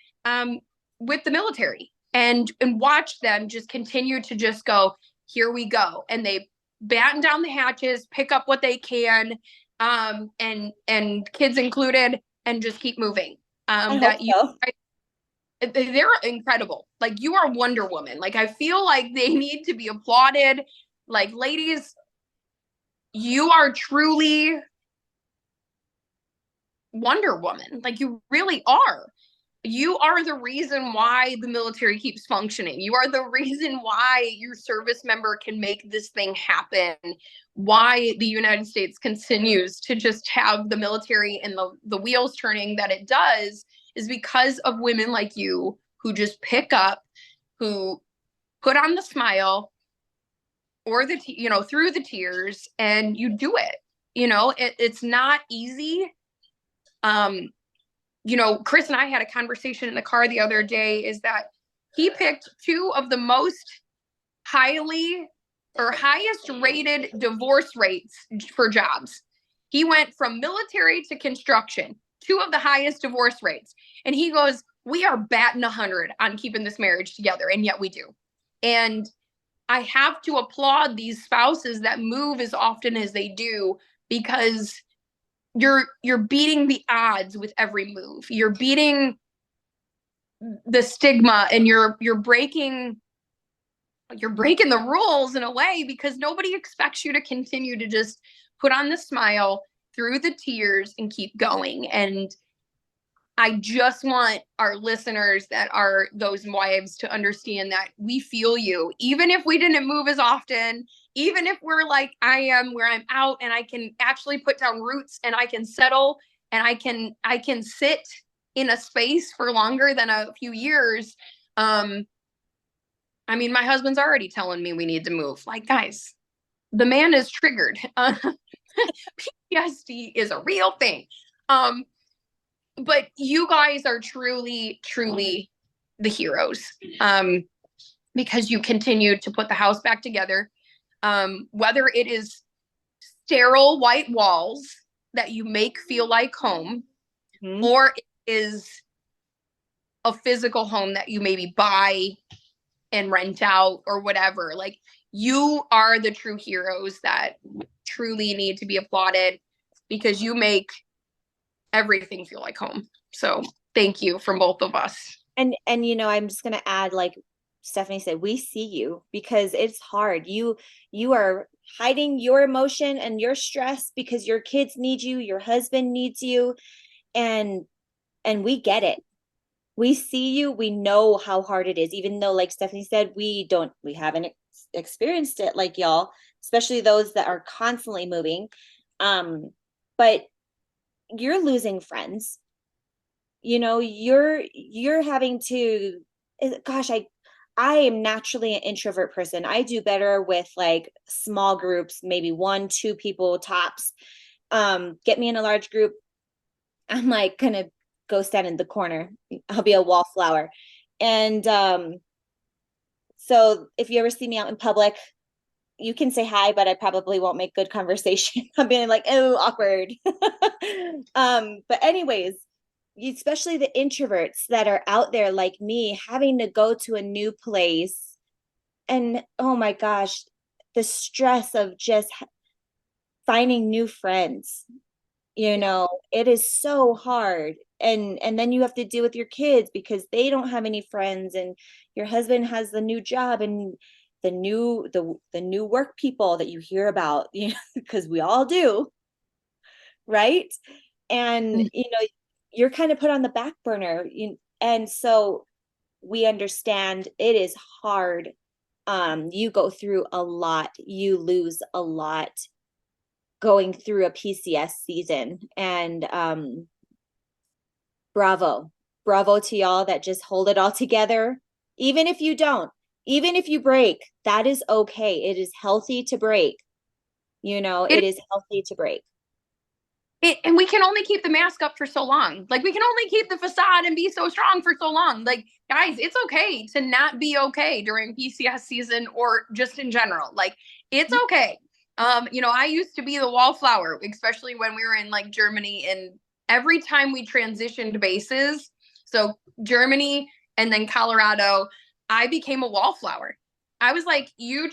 Speaker 1: with the military, and watch them just continue to just go, here we go. And they batten down the hatches, pick up what they can, and kids included, and just keep moving.
Speaker 2: I hope so.
Speaker 1: They're incredible. Like, you are Wonder Woman. Like, I feel like they need to be applauded. Like, ladies, you are truly Wonder Woman. Like, you really are. You are the reason why the military keeps functioning. You are the reason why your service member can make this thing happen. Why the United States continues to just have the military and the wheels turning that it does is because of women like you, who just pick up, who put on the smile or through the tears, and you do it. It's not easy. Chris and I had a conversation in the car the other day, is that he picked two of the most highest rated divorce rates for jobs. He went from military to construction, two of the highest divorce rates. And he goes, we are batting 100 on keeping this marriage together. And yet we do. And I have to applaud these spouses that move as often as they do, because you're beating the odds with every move. You're beating the stigma, and you're breaking the rules in a way, because nobody expects you to continue to just put on the smile through the tears and keep going. And I just want our listeners that are those wives to understand that we feel you, even if we didn't move as often, even if we're like I am, where I'm out and I can actually put down roots and I can settle and I can sit in a space for longer than a few years. I mean, my husband's already telling me we need to move. Like, guys, the man is triggered. PTSD is a real thing. But you guys are truly, truly the heroes, because you continue to put the house back together. Whether it is sterile white walls that you make feel like home, or it is a physical home that you maybe buy and rent out or whatever. Like, you are the true heroes that truly need to be applauded, because you make everything feel like home. So thank you from both of us.
Speaker 2: And I'm just gonna add, like Stephanie said, we see you, because it's hard. You are hiding your emotion and your stress because your kids need you, your husband needs you, and we get it. We see you. We know how hard it is, even though, like Stephanie said, we haven't experienced it like y'all, especially those that are constantly moving. But you're losing friends. You're having to, gosh, I am naturally an introvert person. I do better with like small groups, maybe 1-2 people tops. Get me in a large group, I'm like gonna go stand in the corner. I'll be a wallflower. And so if you ever see me out in public, you can say hi, but I probably won't make good conversation. I'm being like, oh, awkward. But anyways, especially the introverts that are out there like me, having to go to a new place, and oh my gosh, the stress of just finding new friends. You
Speaker 1: Yeah.
Speaker 2: know, it is so hard. And then you have to deal with your kids because they don't have any friends, and your husband has the new job and the new work people that you hear about, you know, because we all do, right? And
Speaker 1: Mm.
Speaker 2: you know, you're kind of put on the back burner. And so we understand it is hard. You go through a lot, you lose a lot going through a PCS season. And bravo. Bravo to y'all that just hold it all together. Even if you don't, even if you break, that is okay. It is healthy to break. You know,
Speaker 1: It,
Speaker 2: it is healthy to break.
Speaker 1: and we can only keep the mask up for so long. Like we can only keep the facade and be so strong for so long. Like guys, it's okay to not be okay during PCS season or just in general. Like it's okay. I used to be the wallflower, especially when we were in like Germany, and every time we transitioned bases, so Germany and then Colorado, I became a wallflower. I was like, you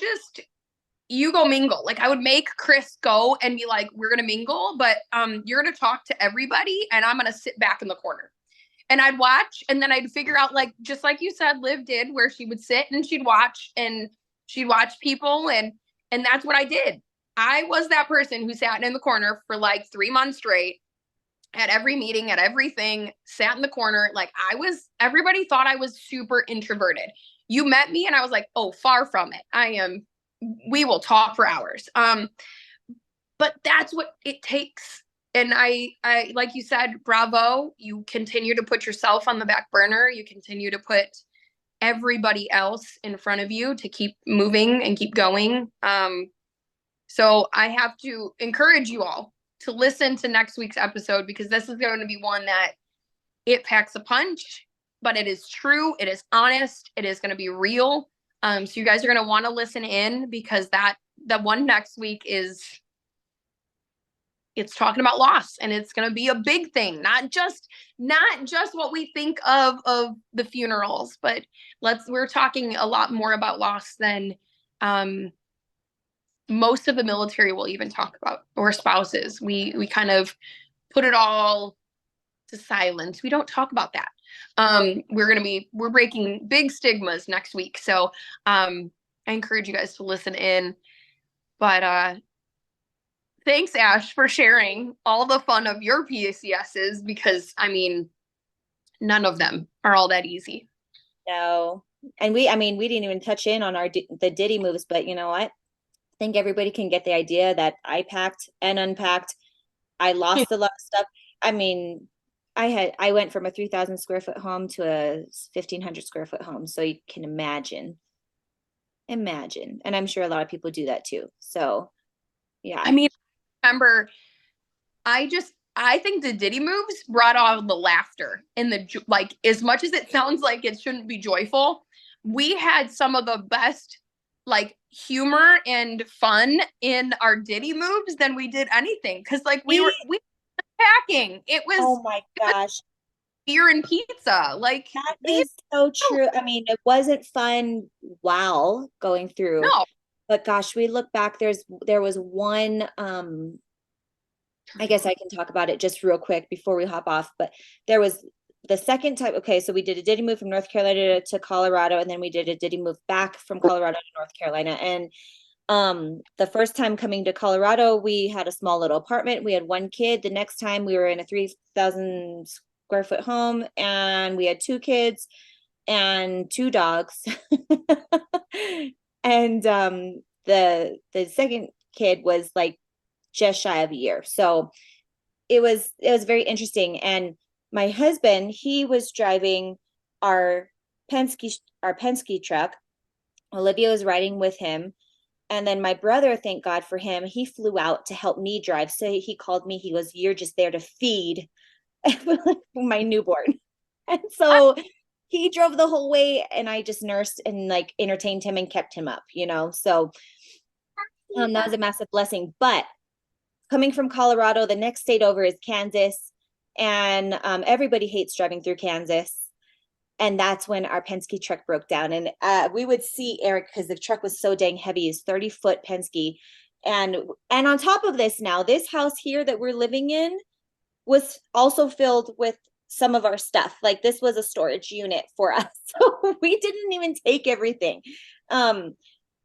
Speaker 1: go mingle. Like I would make Chris go and be like, we're gonna mingle, but you're gonna talk to everybody and I'm gonna sit back in the corner. And I'd watch and then I'd figure out, like just like you said, Liv did, where she would sit and she'd watch people, and that's what I did. I was that person who sat in the corner for like 3 months straight at every meeting, at everything, sat in the corner. Like everybody thought I was super introverted. You met me and I was like, oh, far from it. We will talk for hours. But that's what it takes. And I, like you said, bravo. You continue to put yourself on the back burner. You continue to put everybody else in front of you to keep moving and keep going. So I have to encourage you all to listen to next week's episode, because this is going to be one that it packs a punch, but it is true. It is honest. It is going to be real. So you guys are going to want to listen in, because that one next week it's talking about loss, and it's going to be a big thing, not just what we think of the funerals, but we're talking a lot more about loss than most of the military will even talk about, or spouses. We kind of put it all to silence. We don't talk about that. We're breaking big stigmas next week. So I encourage you guys to listen in. But thanks, Ash, for sharing all the fun of your PCSs, because I mean, none of them are all that easy.
Speaker 2: No. And I mean, we didn't even touch in on the Diddy moves, but you know what? I think everybody can get the idea that I packed and unpacked. I lost a lot of stuff. I mean, I went from a 3,000 square foot home to a 1,500 square foot home. So you can imagine. And I'm sure a lot of people do that too. So yeah.
Speaker 1: I mean, remember, I think the Diddy moves brought all the laughter and like, as much as it sounds like it shouldn't be joyful, we had some of the best like humor and fun in our Diddy moves than we did anything, because like we were packing.
Speaker 2: Oh my gosh.
Speaker 1: Beer and pizza. Like
Speaker 2: That
Speaker 1: these
Speaker 2: is so true. I mean, it wasn't fun while going through,
Speaker 1: no.
Speaker 2: but gosh, we look back, there was one I guess I can talk about it just real quick before we hop off, but there was the second time. Okay, so we did a Diddy move from North Carolina to Colorado, and then we did a Diddy move back from Colorado to North Carolina. And the first time coming to Colorado, we had a small little apartment. We had one kid. The next time we were in a 3,000 square foot home, and we had two kids and two dogs. And the second kid was like just shy of a year. So it was very interesting. And my husband, he was driving our Penske truck. Olivia was riding with him. And then my brother, thank God for him, he flew out to help me drive. So he called me. He goes, "You're just there to feed my newborn." And so he drove the whole way, and I just nursed and like entertained him and kept him up, you know. So that was a massive blessing. But coming from Colorado, the next state over is Kansas. And everybody hates driving through Kansas. And that's when our Penske truck broke down. And we would see Eric, because the truck was so dang heavy, is 30-foot Penske. And on top of this, now this house here that we're living in, was also filled with some of our stuff. Like this was a storage unit for us. So we didn't even take everything.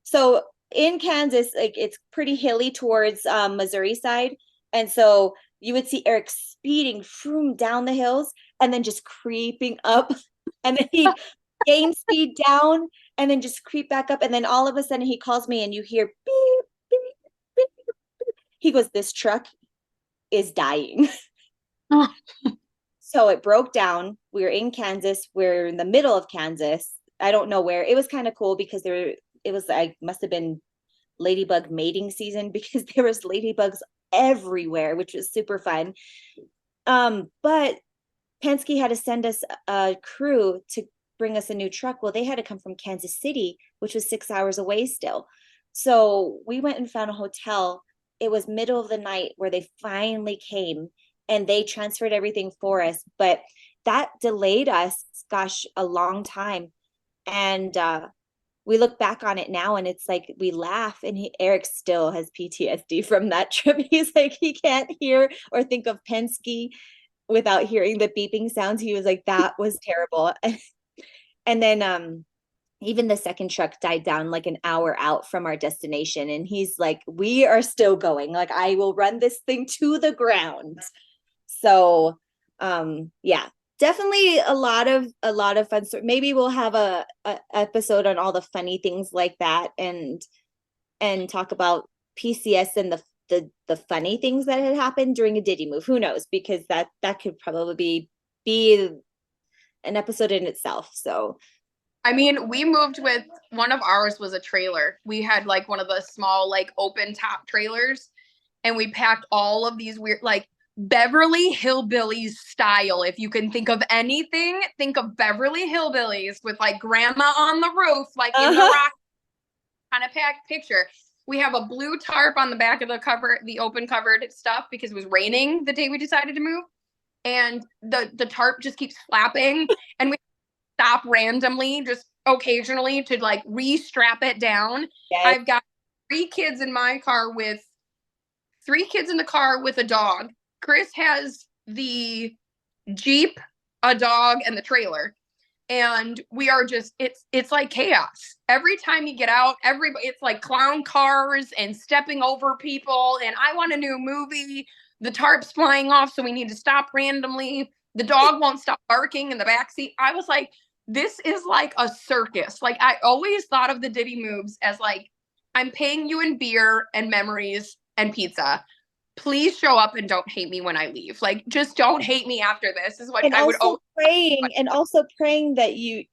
Speaker 2: So in Kansas, like it's pretty hilly towards Missouri side. And so you would see Eric speeding from down the hills and then just creeping up. And then he'd gain speed down and then just creep back up. And then all of a sudden he calls me and you hear beep, beep, beep. He goes, this truck is dying. So it broke down. We were in Kansas. We're in the middle of Kansas. I don't know where. It was kind of cool because it was, I must have been ladybug mating season because there was ladybugs everywhere, which was super fun. But Penske had to send us a crew to bring us a new truck. Well, they had to come from Kansas City, which was 6 hours away still. So we went and found a hotel. It was middle of the night where they finally came and they transferred everything for us. But that delayed us, gosh, a long time. And we look back on it now and it's like we laugh, and Eric still has PTSD from that trip. He's like, he can't hear or think of Penske without hearing the beeping sounds. He was like, that was terrible. And then even the second truck died down like an hour out from our destination. And he's like, we are still going. Like, I will run this thing to the ground. So yeah, definitely a lot of fun story. Maybe we'll have a episode on all the funny things like that and talk about PCS and the funny things that had happened during a Diddy move. Who knows? Because that could probably be an episode in itself. So
Speaker 1: I mean, we moved with one of ours was a trailer. We had like one of the small, like open top trailers, and we packed all of these weird, like Beverly Hillbillies style. If you can think of anything, think of Beverly Hillbillies with like grandma on the roof, like in the rock kind of packed picture. We have a blue tarp on the back of the cover, the open covered stuff, because it was raining the day we decided to move. And the tarp just keeps flapping, and we stop randomly, just occasionally, to like re-strap it down.
Speaker 2: yes.
Speaker 1: I've got three kids in my car with a dog. Chris has the Jeep, a dog, and the trailer. And we are just, it's like chaos. Every time you get out, everybody, it's like clown cars and stepping over people. And I want a new movie. The tarp's flying off, so we need to stop randomly. The dog won't stop barking in the backseat. I was like, this is like a circus. Like, I always thought of the Diddy moves as like, I'm paying you in beer and memories and pizza. Please show up and don't hate me when I leave. Like, just don't hate me after this is what
Speaker 2: And
Speaker 1: I would
Speaker 2: also praying that you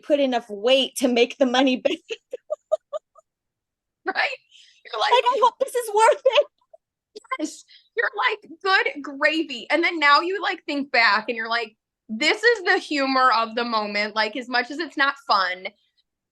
Speaker 2: put enough weight to make the money back.
Speaker 1: Right? You're like,
Speaker 2: I hope this is worth it.
Speaker 1: yes. You're like, good gravy. And then now you like think back and you're like, this is the humor of the moment. Like, as much as it's not fun,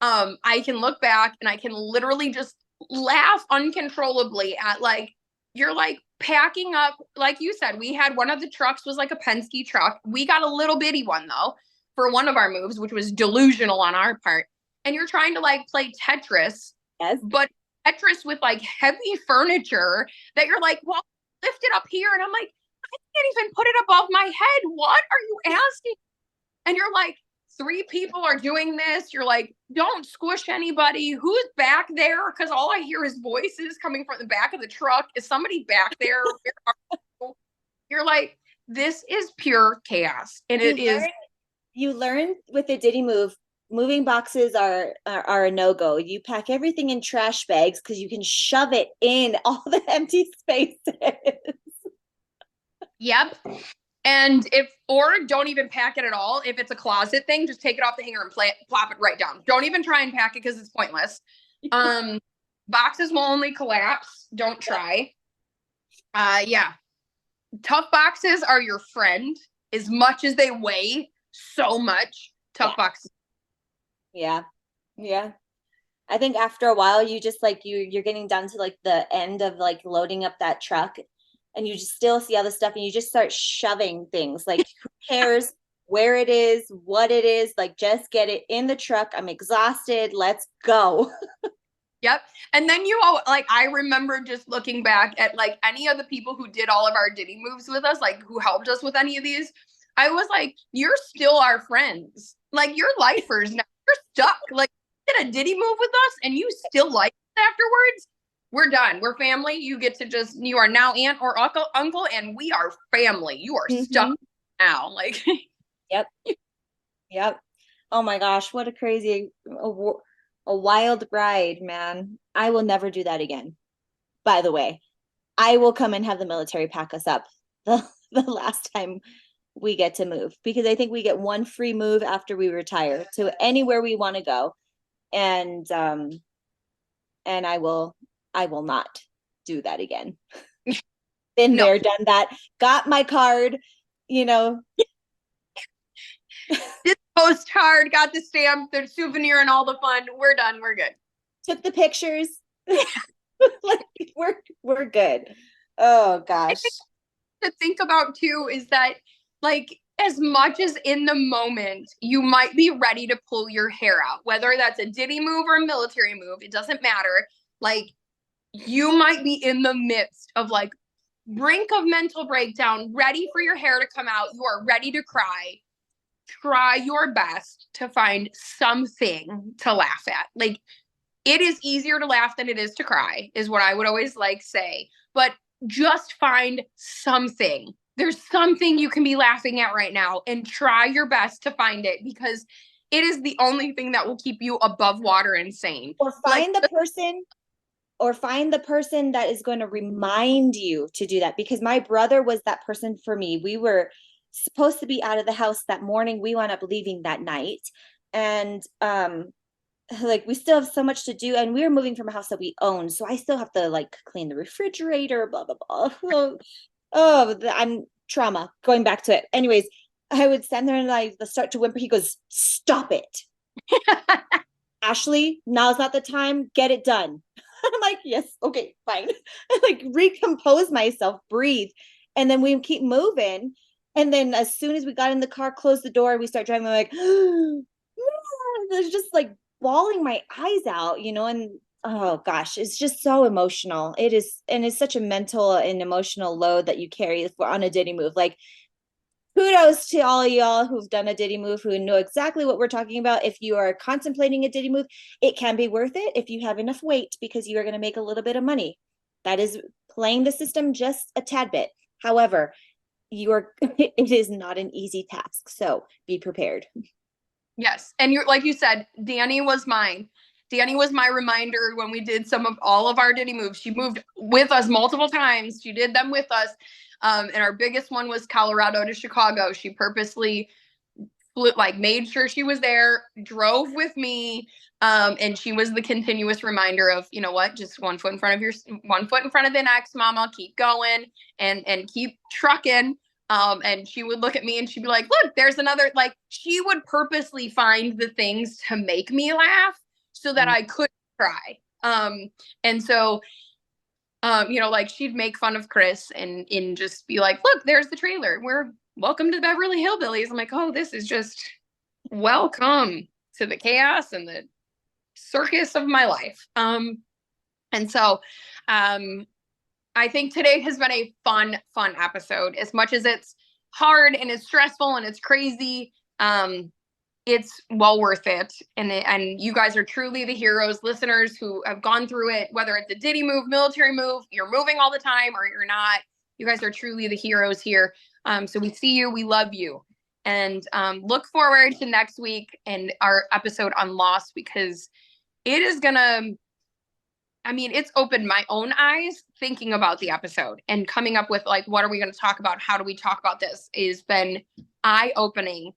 Speaker 1: I can look back and I can literally just laugh uncontrollably at like, you're like packing up, like you said, we had one of the trucks was like a Penske truck. We got a little bitty one though for one of our moves, which was delusional on our part. And you're trying to like play Tetris,
Speaker 2: Yes.
Speaker 1: but Tetris with like heavy furniture that you're like, well, lift it up here. And I'm like, I can't even put it above my head. What are you asking? And you're like, three people are doing this. You're like, don't squish anybody. Who's back there? Because all I hear is voices coming from the back of the truck. Is somebody back there? You're like, this is pure chaos. And
Speaker 2: you learn with the Diddy move, moving boxes are a no-go. You pack everything in trash bags because you can shove it in all the empty spaces.
Speaker 1: Yep. And don't even pack it at all. If it's a closet thing, just take it off the hanger and plop it right down. Don't even try and pack it because it's pointless. Boxes will only collapse. Don't try. Yeah. Tough boxes are your friend as much as they weigh so much. Tough boxes.
Speaker 2: Yeah. Yeah. I think after a while, you just like you're getting down to like the end of like loading up that truck. And you just still see all the stuff and you just start shoving things. Like, who cares where it is, what it is? Like, just get it in the truck. I'm exhausted. Let's go.
Speaker 1: Yep. And then you all like I remember just looking back at like any of the people who did all of our Diddy moves with us, like who helped us with any of these. I was like, you're still our friends. Like you're lifers now. You're stuck. Like you did a Diddy move with us and you still like it afterwards. We're done. We're family. You get to just you are now aunt or uncle, and we are family. You are stuck now. Like
Speaker 2: Yep. Yep. Oh my gosh, what a crazy, a wild ride, man. I will never do that again. By the way, I will come and have the military pack us up the last time we get to move because I think we get one free move after we retire to anywhere we want to go. And I will not do that again. Been there, done that, got my card, you know.
Speaker 1: This postcard, got the stamp, the souvenir, and all the fun. We're done. We're good.
Speaker 2: Took the pictures. Like we're good. Oh gosh.
Speaker 1: To think about too is that like as much as in the moment you might be ready to pull your hair out, whether that's a Diddy move or a military move, it doesn't matter. Like you might be in the midst of like brink of mental breakdown, ready for your hair to come out. You are ready to cry. Try your best to find something to laugh at. Like it is easier to laugh than it is to cry, is what I would always like say. But just find something. There's something you can be laughing at right now and try your best to find it because it is the only thing that will keep you above water and sane.
Speaker 2: Or find the person that is going to remind you to do that because my brother was that person for me. We were supposed to be out of the house that morning. We wound up leaving that night. And like we still have so much to do and we were moving from a house that we own, so I still have to like clean the refrigerator, blah blah blah. I'm trauma going back to it. Anyways, I would stand there and I start to whimper. He goes, stop it. Ashley, now's not the time, get it done. I'm like, yes, okay, fine. Like recompose myself, breathe, and then we keep moving. And then as soon as we got in the car, close the door, we start driving, I'm like there's just like bawling my eyes out, you know, and oh gosh, it's just so emotional. It is, and it's such a mental and emotional load that you carry on a Diddy move. Like kudos to all of y'all who've done a Diddy move, who know exactly what we're talking about. If you are contemplating a Diddy move, it can be worth it if you have enough weight because you are going to make a little bit of money. That is playing the system just a tad bit. However, it is not an easy task. So be prepared.
Speaker 1: Yes. And you're like you said, Danny was mine. Danny was my reminder when we did some of all of our Diddy moves. She moved with us multiple times. She did them with us. And our biggest one was Colorado to Chicago. She purposely flew, like made sure she was there, drove with me. And she was the continuous reminder of, you know what, just 1 foot in front of the next, mama, keep going and keep trucking. And she would look at me and she'd be like, look, there's another, like she would purposely find the things to make me laugh so that I could cry. And so, you know, like she'd make fun of Chris and just be like, look, there's the trailer. We're welcome to the Beverly Hillbillies. I'm like, oh, this is just welcome to the chaos and the circus of my life. And so, I think today has been a fun episode. As much as it's hard and it's stressful and it's crazy, it's well worth it. And you guys are truly the heroes, listeners who have gone through it, whether it's a Diddy move, military move, you're moving all the time or you're not. You guys are truly the heroes here. So we see you, we love you. And look forward to next week and our episode on loss because it is gonna, I mean, it's opened my own eyes thinking about the episode and coming up with like, what are we going to talk about? How do we talk about this? Has been eye-opening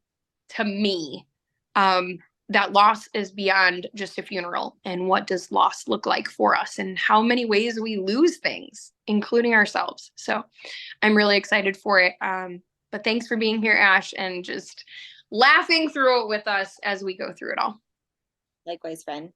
Speaker 1: to me. That loss is beyond just a funeral. And what does loss look like for us and how many ways we lose things, including ourselves. So I'm really excited for it. But thanks for being here, Ash, and just laughing through it with us as we go through it all.
Speaker 2: Likewise, friend.